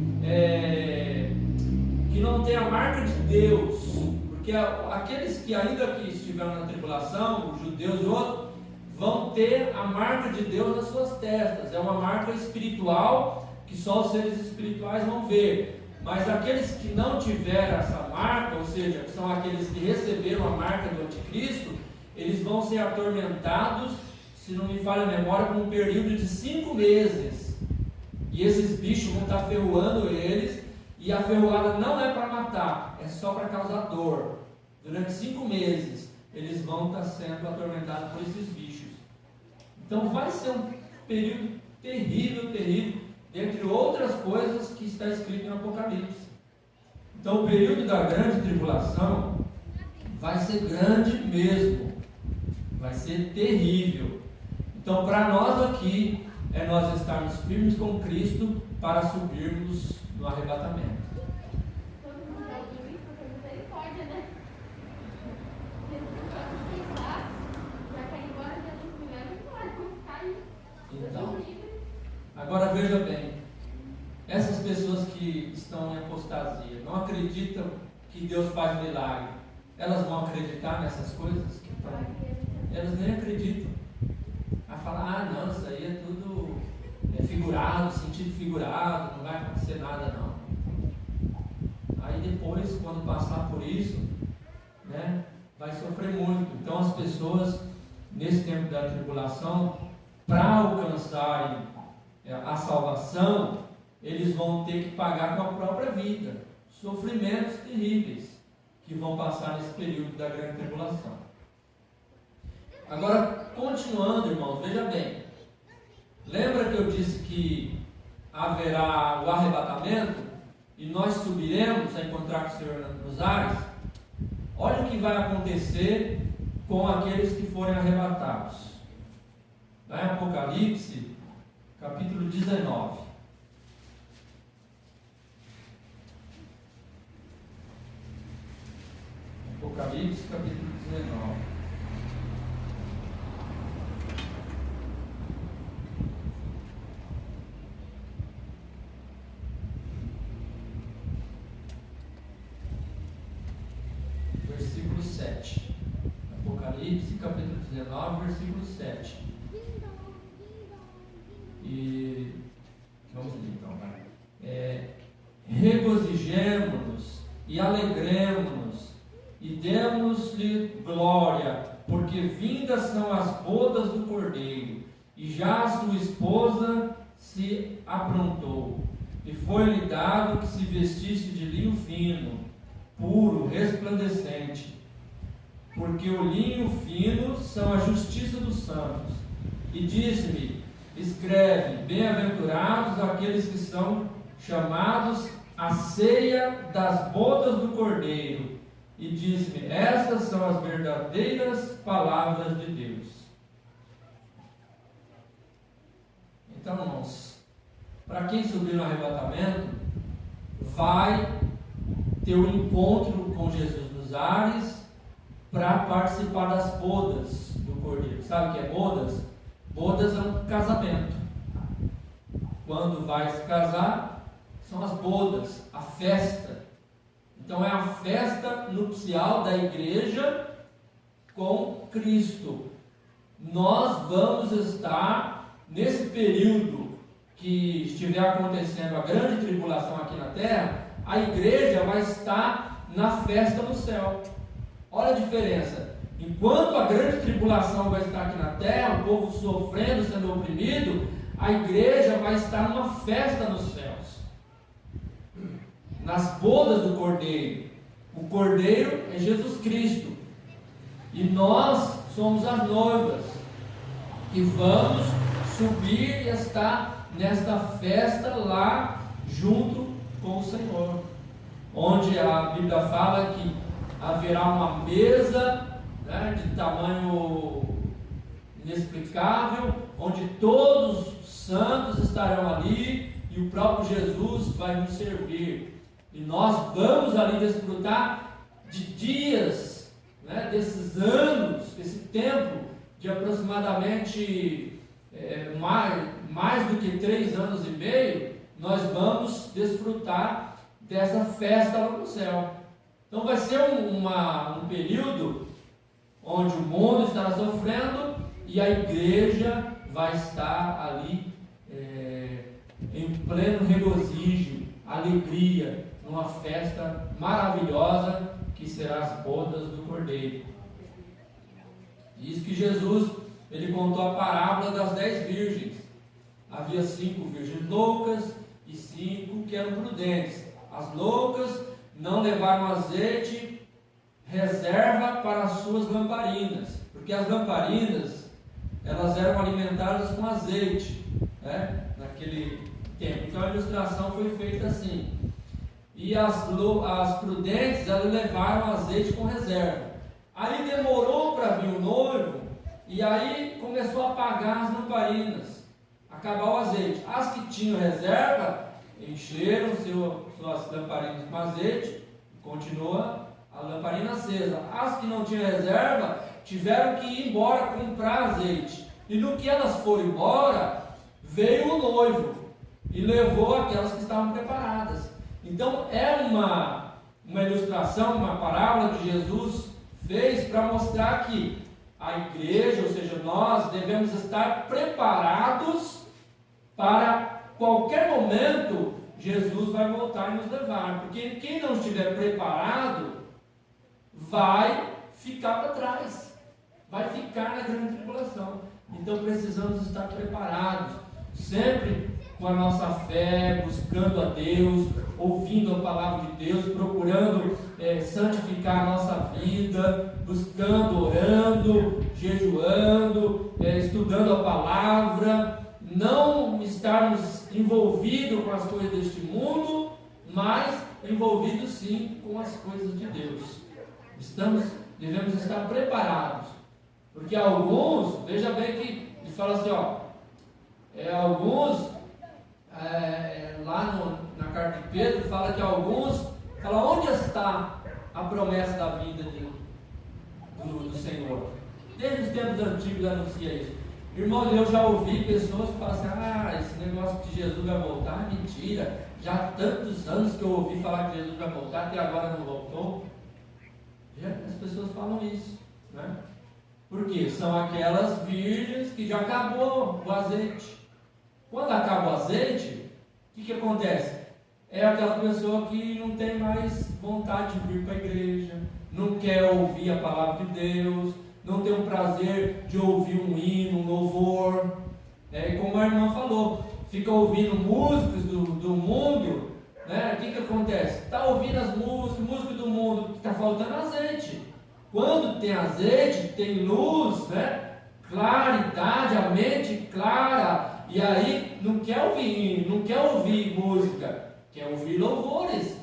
a marca de Deus. Porque aqueles que ainda que estiveram na tribulação, os judeus e outros, vão ter a marca de Deus nas suas testas. É uma marca espiritual que só os seres espirituais vão ver. Mas aqueles que não tiveram essa marca, ou seja, que são aqueles que receberam a marca do anticristo, eles vão ser atormentados, se não me falha a memória, por um período de 5 meses. E esses bichos vão estar ferroando eles. E a ferroada não é para matar, é só para causar dor. Durante 5 meses, eles vão estar sendo atormentados por esses bichos. Então vai ser um período terrível, terrível, dentre outras coisas que está escrito no Apocalipse. Então o período da grande tribulação vai ser grande mesmo, vai ser terrível. Então para nós aqui, é nós estarmos firmes com Cristo para subirmos no arrebatamento. Todo mundo vai dormir porque misericórdia, né? Jesus vai pensar, vai cair embora, Jesus primeiro vai cair. Então, agora veja apostasia, não acreditam que Deus faz milagre, elas vão acreditar nessas coisas? Elas nem acreditam. Vai falar, não, isso aí é tudo figurado, sentido figurado, não vai acontecer nada não. Aí depois, quando passar por isso, né, vai sofrer muito. Então as pessoas, nesse tempo da tribulação, para alcançarem a salvação, eles vão ter que pagar com a própria vida, sofrimentos terríveis que vão passar nesse período da grande tribulação. Agora, continuando, irmãos, veja bem, lembra que eu disse que haverá o arrebatamento e nós subiremos a encontrar com o Senhor nos ares? Olha o que vai acontecer com aqueles que forem arrebatados. Lá em Apocalipse, capítulo 19. Apocalipse, capítulo 19. Versículo 7. Apocalipse, capítulo 19, versículo 7. E vamos ler então, vai. Regozijemo-nos e alegremo-nos e demos-lhe glória, porque vindas são as bodas do Cordeiro, e já a sua esposa se aprontou, e foi-lhe dado que se vestisse de linho fino, puro, resplandecente, porque o linho fino são a justiça dos santos. E disse-me: escreve, bem-aventurados aqueles que são chamados à ceia das bodas do Cordeiro. E disse-me: estas são as verdadeiras palavras de Deus. Então, irmãos, para quem subir no arrebatamento, vai ter um encontro com Jesus nos ares para participar das bodas do Cordeiro. Sabe o que é bodas? Bodas é um casamento. Quando vai se casar, são as bodas, a festa. Então é a festa nupcial da igreja com Cristo. Nós vamos estar nesse período que estiver acontecendo a grande tribulação aqui na terra, a igreja vai estar na festa no céu. Olha a diferença. Enquanto a grande tribulação vai estar aqui na terra, o povo sofrendo, sendo oprimido, a igreja vai estar numa festa nos céus, nas bodas do Cordeiro. O Cordeiro é Jesus Cristo, e nós somos as noivas, que vamos subir e estar nesta festa lá junto com o Senhor, onde a Bíblia fala que haverá uma mesa, né, de tamanho inexplicável, onde todos os santos estarão ali e o próprio Jesus vai nos servir. E nós vamos ali desfrutar de dias, né, desses anos, esse tempo de aproximadamente mais do que 3 anos e meio, nós vamos desfrutar dessa festa lá no céu. Então vai ser um período onde o mundo estará sofrendo e a igreja vai estar ali em pleno regozijo, alegria, numa festa maravilhosa que será as bodas do Cordeiro. Diz que Jesus, ele contou a parábola das 10 virgens. Havia 5 virgens loucas e 5 que eram prudentes. As loucas não levaram azeite, reserva para as suas lamparinas, porque as lamparinas, elas eram alimentadas com azeite, né, naquele tempo. Então a ilustração foi feita assim. E as prudentes, elas levaram azeite com reserva. Aí demorou para vir o noivo, e aí começou a apagar as lamparinas, acabar o azeite. As que tinham reserva encheram suas lamparinas com azeite e continua a lamparina acesa. As que não tinham reserva tiveram que ir embora comprar azeite. E no que elas foram embora, veio o noivo e levou aquelas que estavam preparadas. Então é uma ilustração, uma parábola que Jesus fez para mostrar que a igreja, ou seja, nós devemos estar preparados para qualquer momento Jesus vai voltar e nos levar, porque quem não estiver preparado vai ficar para trás, vai ficar na grande tribulação. Então precisamos estar preparados, sempre com a nossa fé, buscando a Deus, ouvindo a palavra de Deus, procurando santificar a nossa vida, buscando, orando, jejuando, estudando a palavra, não estarmos envolvidos com as coisas deste mundo, mas envolvidos sim com as coisas de Deus. Devemos estar preparados, porque alguns, veja bem que ele fala assim, alguns lá na carta de Pedro fala que alguns falam, onde está a promessa da vinda do Senhor? Desde os tempos antigos anuncia isso. Irmãos, eu já ouvi pessoas que falam assim, esse negócio que Jesus vai voltar é mentira, já há tantos anos que eu ouvi falar que Jesus vai voltar, até agora não voltou. As pessoas falam isso, né? Porque são aquelas virgens que já acabou o azeite. Quando acaba o azeite, o que acontece? É aquela pessoa que não tem mais vontade de vir para a igreja, não quer ouvir a palavra de Deus, não tem o prazer de ouvir um hino, um louvor. E como a irmã falou, fica ouvindo músicas do mundo, né? O que acontece? Está ouvindo as músicas do mundo, está faltando azeite. Quando tem azeite, tem luz, né? Claridade, a mente clara. E aí não quer ouvir música, quer ouvir louvores.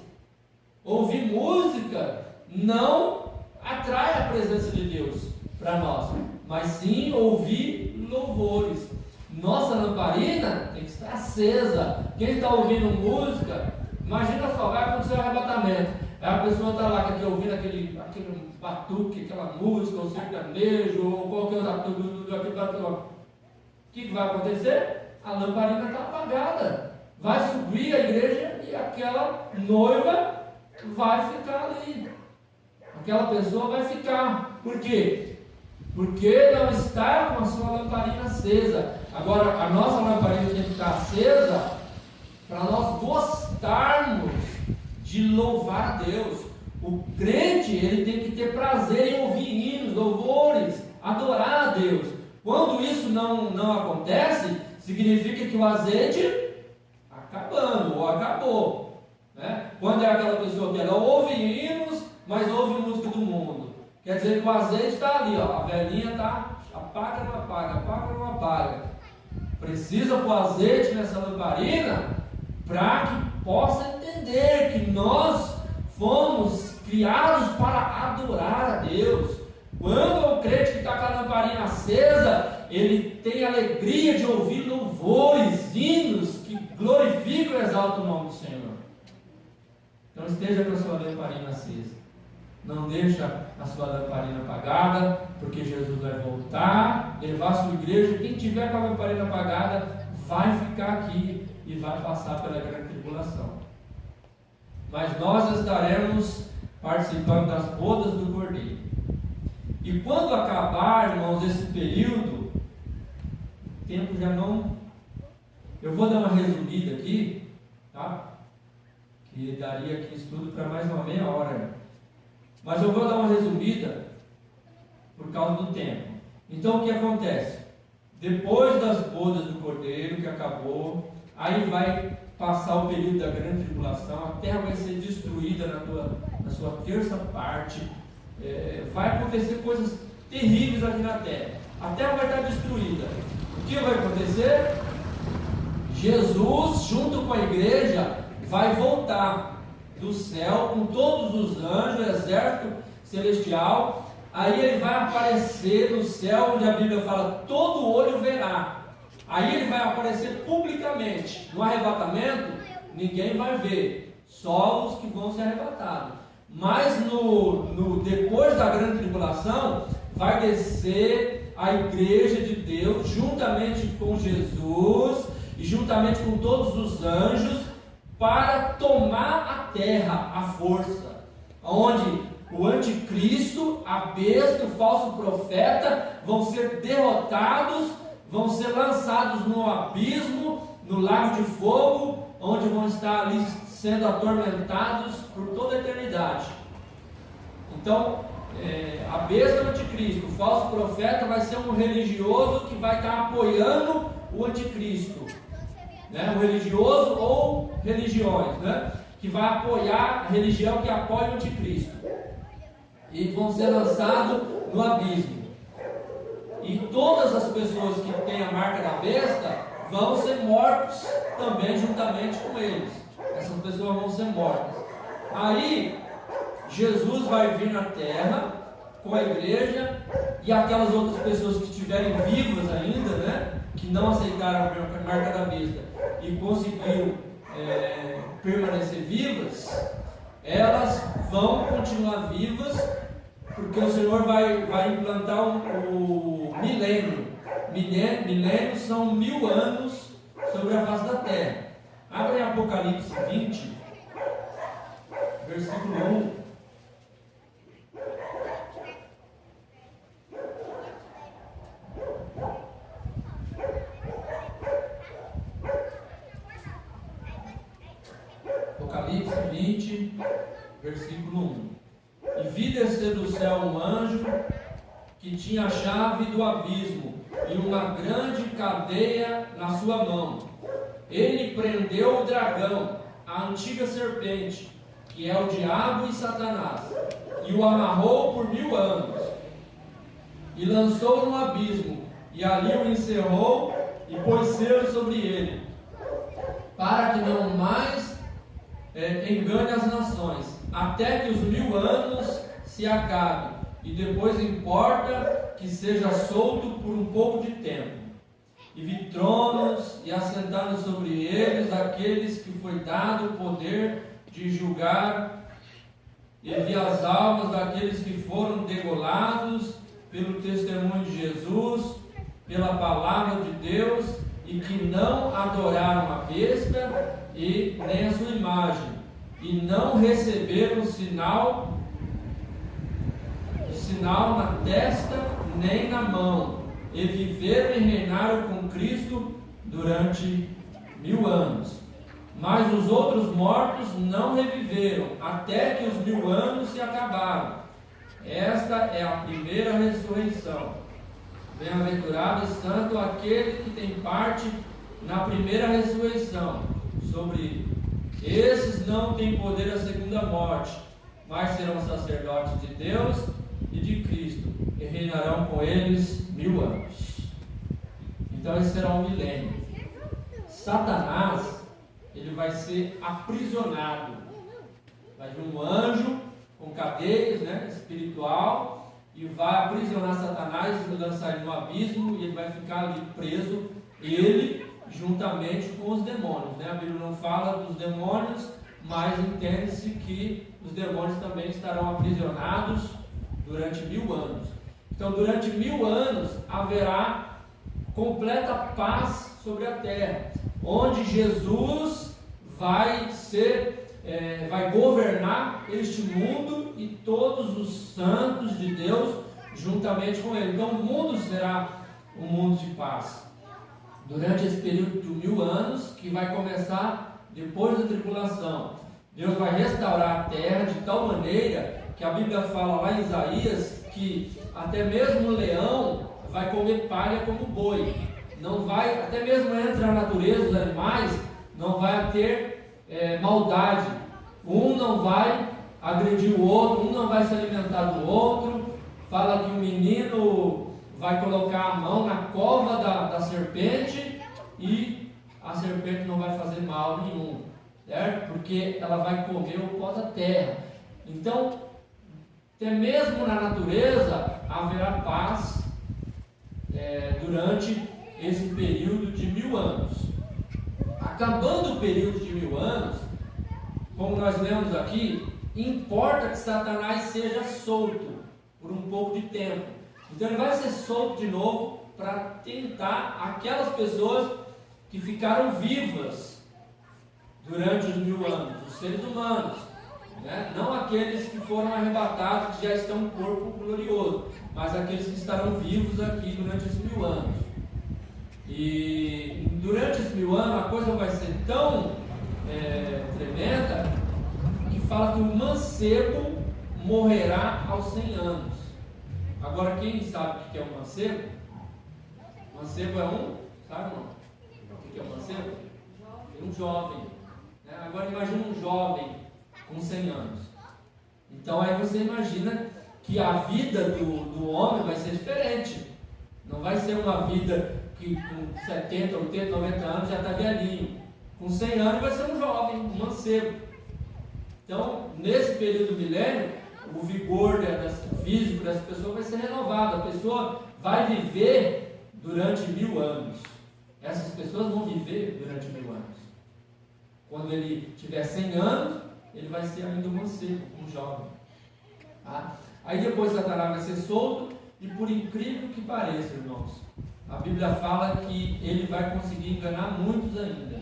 Ouvir música não atrai a presença de Deus para nós, mas sim ouvir louvores. Nossa lamparina tem que estar acesa. Quem está ouvindo música, imagina só, vai acontecer um arrebatamento. Aí a pessoa está lá ouvindo aquele batuque, aquela música, ou sertanejo, ou qualquer outra. O que vai acontecer? A lamparina está apagada. Vai subir a igreja e aquela noiva vai ficar ali. Aquela pessoa vai ficar. Por quê? Porque não está com a sua lamparina acesa. Agora, a nossa lamparina tem que estar acesa para nós gostarmos de louvar a Deus. O crente, ele tem que ter prazer em ouvir hinos, louvores, adorar a Deus. Quando isso não acontece, significa que o azeite acabando ou acabou, né? Quando é aquela pessoa que ela ouve hinos, mas ouve música do mundo, quer dizer que o azeite está ali, a velhinha está apaga, não apaga, apaga, não apaga. Precisa pôr azeite nessa lamparina para que possa entender que nós fomos criados para adorar a Deus. Quando o crente que está com a lamparina acesa, ele tem alegria de ouvir louvores, hinos que glorificam e exaltam o nome do Senhor. Então esteja com a sua lamparina acesa. Não deixa a sua lamparina apagada, porque Jesus vai voltar, levar a sua igreja. Quem tiver com a lamparina apagada vai ficar aqui e vai passar pela grande tribulação. Mas nós estaremos participando das bodas do Cordeiro. E quando acabar, irmãos, esse período, o tempo já não... Eu vou dar uma resumida aqui, tá? Que daria aqui estudo para mais uma meia hora. Mas eu vou dar uma resumida por causa do tempo. Então o que acontece? Depois das bodas do Cordeiro, que acabou, aí vai passar o período da grande tribulação, a terra vai ser destruída na sua terça parte. Vai acontecer coisas terríveis aqui na terra. A terra vai estar destruída. O que vai acontecer? Jesus, junto com a igreja, vai voltar do céu com todos os anjos, o exército celestial. Aí ele vai aparecer no céu, onde a Bíblia fala, todo olho verá. Aí ele vai aparecer publicamente. No arrebatamento, ninguém vai ver, só os que vão ser arrebatados. Mas depois da grande tribulação, vai descer a igreja de Deus, juntamente com Jesus e juntamente com todos os anjos, para tomar a terra à força, onde o anticristo, a besta, o falso profeta vão ser derrotados, vão ser lançados no abismo, no lago de fogo, onde vão estar ali sendo atormentados por toda a eternidade. Então, a besta do anticristo, o falso profeta, vai ser um religioso que vai estar apoiando o anticristo, né? O religioso ou religiões, né? Que vai apoiar a religião que apoia o anticristo, e vão ser lançados no abismo. E todas as pessoas que têm a marca da besta vão ser mortos também juntamente com eles. Essas pessoas vão ser mortas. Aí Jesus vai vir na terra com a igreja e aquelas outras pessoas que estiverem vivas ainda, né, que não aceitaram a marca da besta e conseguiram permanecer vivas, elas vão continuar vivas, porque o Senhor vai implantar o milênio. Milênio são 1000 anos sobre a face da terra. Abre em Apocalipse 20, versículo 1. Apocalipse 20, versículo 1. E vi descer do céu um anjo que tinha a chave do abismo e uma grande cadeia na sua mão. Ele prendeu o dragão, a antiga serpente, que é o diabo e Satanás, e o amarrou por 1000 anos, e lançou no abismo, e ali o encerrou e pôs selo sobre ele, para que não mais engane as nações, até que os 1000 anos se acabem, e depois importa que seja solto por um pouco de tempo. E vi tronos, e assentaram sobre eles aqueles que foi dado o poder de julgar, e vi as almas daqueles que foram degolados pelo testemunho de Jesus, pela palavra de Deus, e que não adoraram a besta e nem a sua imagem, e não receberam o sinal na testa nem na mão, e viveram e reinaram com Cristo durante 1000 anos. Mas os outros mortos não reviveram, até que os 1000 anos se acabaram. Esta é a primeira ressurreição. Bem-aventurado e santo aquele que tem parte na primeira ressurreição. Sobre esses não tem poder a segunda morte, mas serão sacerdotes de Deus e de Cristo, e reinarão com eles 1000 anos. Então esse será um milênio. Satanás, ele vai ser aprisionado. Vai vir um anjo com cadeias, né, espiritual, e vai aprisionar Satanás e lançar ele no abismo, e ele vai ficar ali preso, ele juntamente com os demônios, né? A Bíblia não fala dos demônios, mas entende-se que os demônios também estarão aprisionados durante 1000 anos. Então, durante 1000 anos haverá completa paz sobre a terra, onde Jesus vai governar este mundo e todos os santos de Deus juntamente com ele. Então, o mundo será um mundo de paz durante esse período de 1000 anos, que vai começar depois da tribulação. Deus vai restaurar a terra de tal maneira que a Bíblia fala lá em Isaías que até mesmo o leão vai comer palha como boi. Não vai, até mesmo entre a natureza, os animais, não vai ter maldade. Um não vai agredir o outro, um não vai se alimentar do outro. Fala que o menino vai colocar a mão na cova da serpente e a serpente não vai fazer mal nenhum, certo? Porque ela vai comer o pó da terra. Então, até mesmo na natureza haverá paz durante esse período de 1000 anos. Acabando o período de 1000 anos, como nós lemos aqui, importa que Satanás seja solto por um pouco de tempo. Então ele vai ser solto de novo para tentar aquelas pessoas que ficaram vivas durante os 1000 anos? Os seres humanos, né? Não aqueles que foram arrebatados, que já estão em corpo glorioso, mas aqueles que estarão vivos aqui durante os 1000 anos. E durante os 1000 anos a coisa vai ser tão tremenda que fala que o mancebo morrerá aos 100 anos. Agora, quem sabe o que é um mancebo? Mancebo é sabe não? O que é um mancebo? É um jovem, né? Agora imagina um jovem com 100 anos. Então aí você imagina que a vida do homem vai ser diferente. Não vai ser uma vida que com 70, 80, 90 anos já está velhinho. Com 100 anos vai ser um jovem, um mancebo. Então, nesse período do milênio, o vigor físico dessa pessoa vai ser renovado. A pessoa vai viver durante 1000 anos. Essas pessoas vão viver durante 1000 anos. Quando ele tiver 100 anos, ele vai ser ainda um mancebo, um jovem. Tá? Aí depois Satanás vai ser solto, e por incrível que pareça, irmãos, a Bíblia fala que ele vai conseguir enganar muitos ainda,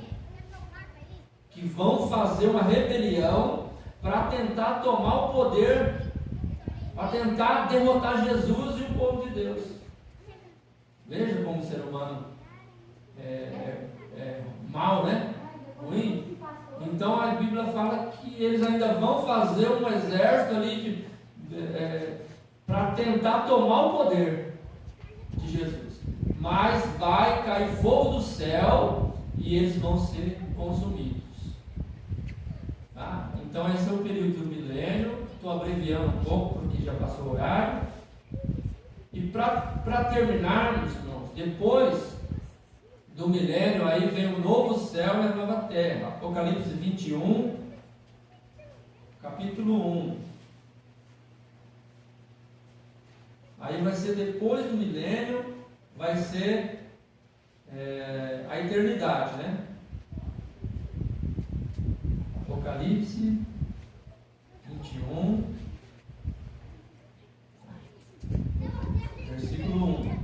que vão fazer uma rebelião para tentar tomar o poder, para tentar derrotar Jesus e o povo de Deus. Veja como o ser humano é mau, né? Ruim. Então a Bíblia fala que eles ainda vão fazer um exército ali para tentar tomar o poder de Jesus. Mas vai cair fogo do céu e eles vão ser consumidos. Tá? Então esse é o período do milênio. Estou abreviando um pouco porque já passou o horário. E para terminarmos, irmãos, depois do milênio aí vem o novo céu e a nova terra. Apocalipse 21, capítulo 1. Aí vai ser depois do milênio, vai ser a eternidade, né? Apocalipse 21, versículo 1.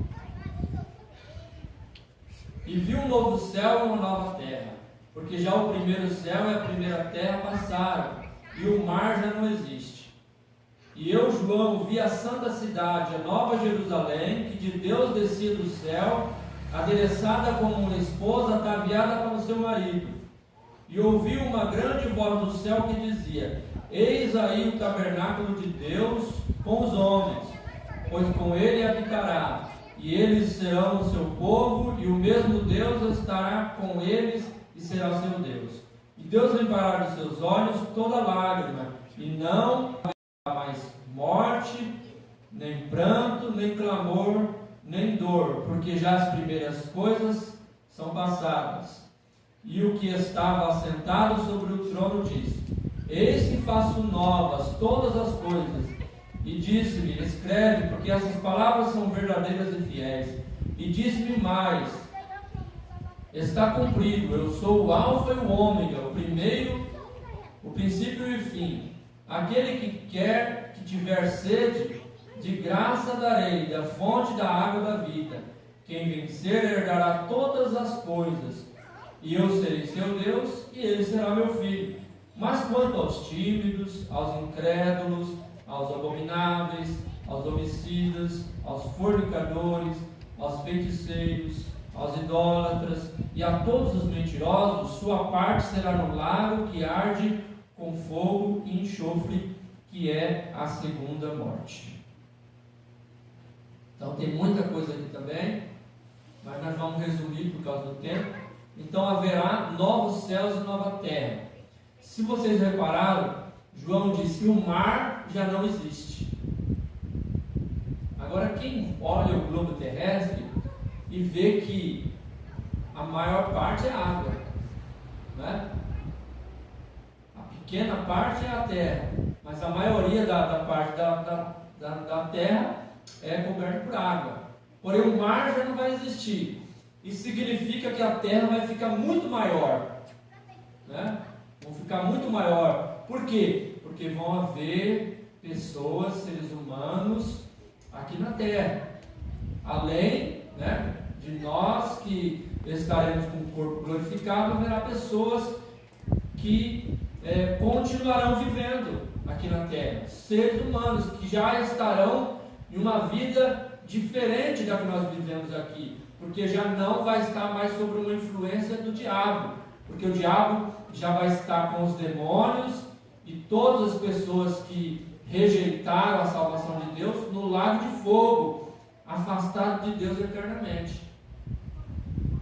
E viu um novo céu e uma nova terra, porque já o primeiro céu e a primeira terra passaram, e o mar já não existe. E eu, João, vi a santa cidade, a nova Jerusalém, que de Deus descia do céu, adereçada como uma esposa ataviada para o seu marido. E ouvi uma grande voz do céu que dizia: Eis aí o tabernáculo de Deus com os homens, pois com ele habitará, e eles serão o seu povo, e o mesmo Deus estará com eles e será o seu Deus. E Deus limpará dos seus olhos toda lágrima, e não haverá mais morte, nem pranto, nem clamor, nem dor, porque já as primeiras coisas são passadas. E o que estava assentado sobre o trono disse: Eis que faço novas todas as coisas. E disse-me: Escreve, porque essas palavras são verdadeiras e fiéis. E disse-me mais: Está cumprido, eu sou o Alfa e o Ômega, o princípio e o fim. Aquele que tiver sede, de graça darei da fonte da água da vida. Quem vencer herdará todas as coisas, e eu serei seu Deus, e ele será meu filho. Mas quanto aos tímidos, aos incrédulos, aos abomináveis, aos homicidas, aos fornicadores, aos feiticeiros, aos idólatras e a todos os mentirosos, sua parte será no lago que arde com fogo e enxofre, que é a segunda morte. Então tem muita coisa aqui também, mas nós vamos resumir por causa do tempo. Então haverá novos céus e nova terra. Se vocês repararam, João disse que o mar já não existe. Agora quem olha o globo terrestre e vê que a maior parte é água, né? A pequena parte é a terra, mas a maioria da parte da terra é coberta por água. Porém o mar já não vai existir. Isso significa que a terra vai ficar muito maior, né? Vão ficar muito maior. Por quê? Porque vão haver pessoas, seres humanos aqui na terra, além, né, de nós que estaremos com o corpo glorificado, haverá pessoas que continuarão vivendo aqui na Terra. Seres humanos que já estarão em uma vida diferente da que nós vivemos aqui, porque já não vai estar mais sob uma influência do diabo, porque o diabo já vai estar com os demônios e todas as pessoas que rejeitaram a salvação de Deus no lago de fogo, afastado de Deus eternamente.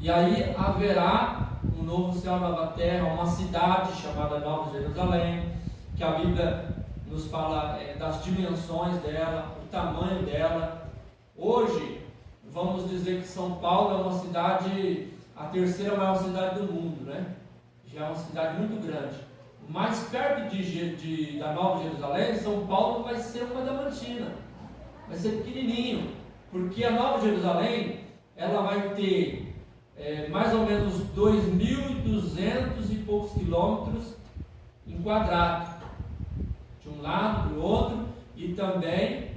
E aí haverá um novo céu, nova terra, uma cidade chamada Nova Jerusalém, que a Bíblia nos fala das dimensões dela, o tamanho dela. Hoje, vamos dizer que São Paulo é uma cidade, a terceira maior cidade do mundo, né? Já é uma cidade muito grande. Mais perto da Nova Jerusalém, São Paulo vai ser uma Diamantina, vai ser pequenininho, porque a Nova Jerusalém, ela vai ter mais ou menos 2.200 e poucos quilômetros em quadrado, de um lado para o outro, e também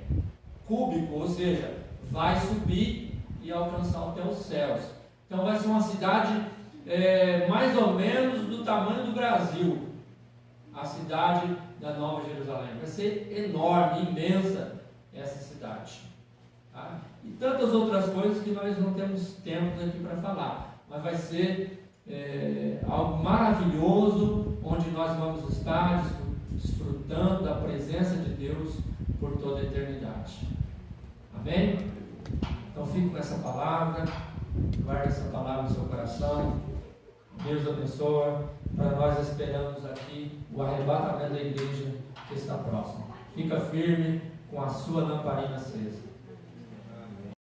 cúbico, ou seja, vai subir e alcançar até os céus. Então vai ser uma cidade mais ou menos do tamanho do Brasil, a cidade da Nova Jerusalém. Vai ser enorme, imensa essa cidade. Tá? E tantas outras coisas que nós não temos tempo aqui para falar, mas vai ser algo maravilhoso, onde nós vamos estar desfrutando da presença de Deus por toda a eternidade. Amém? Então fique com essa palavra, guarde essa palavra no seu coração. Deus abençoe. Para nós esperamos aqui o arrebatamento da igreja que está próximo. Fica firme com a sua lamparina acesa.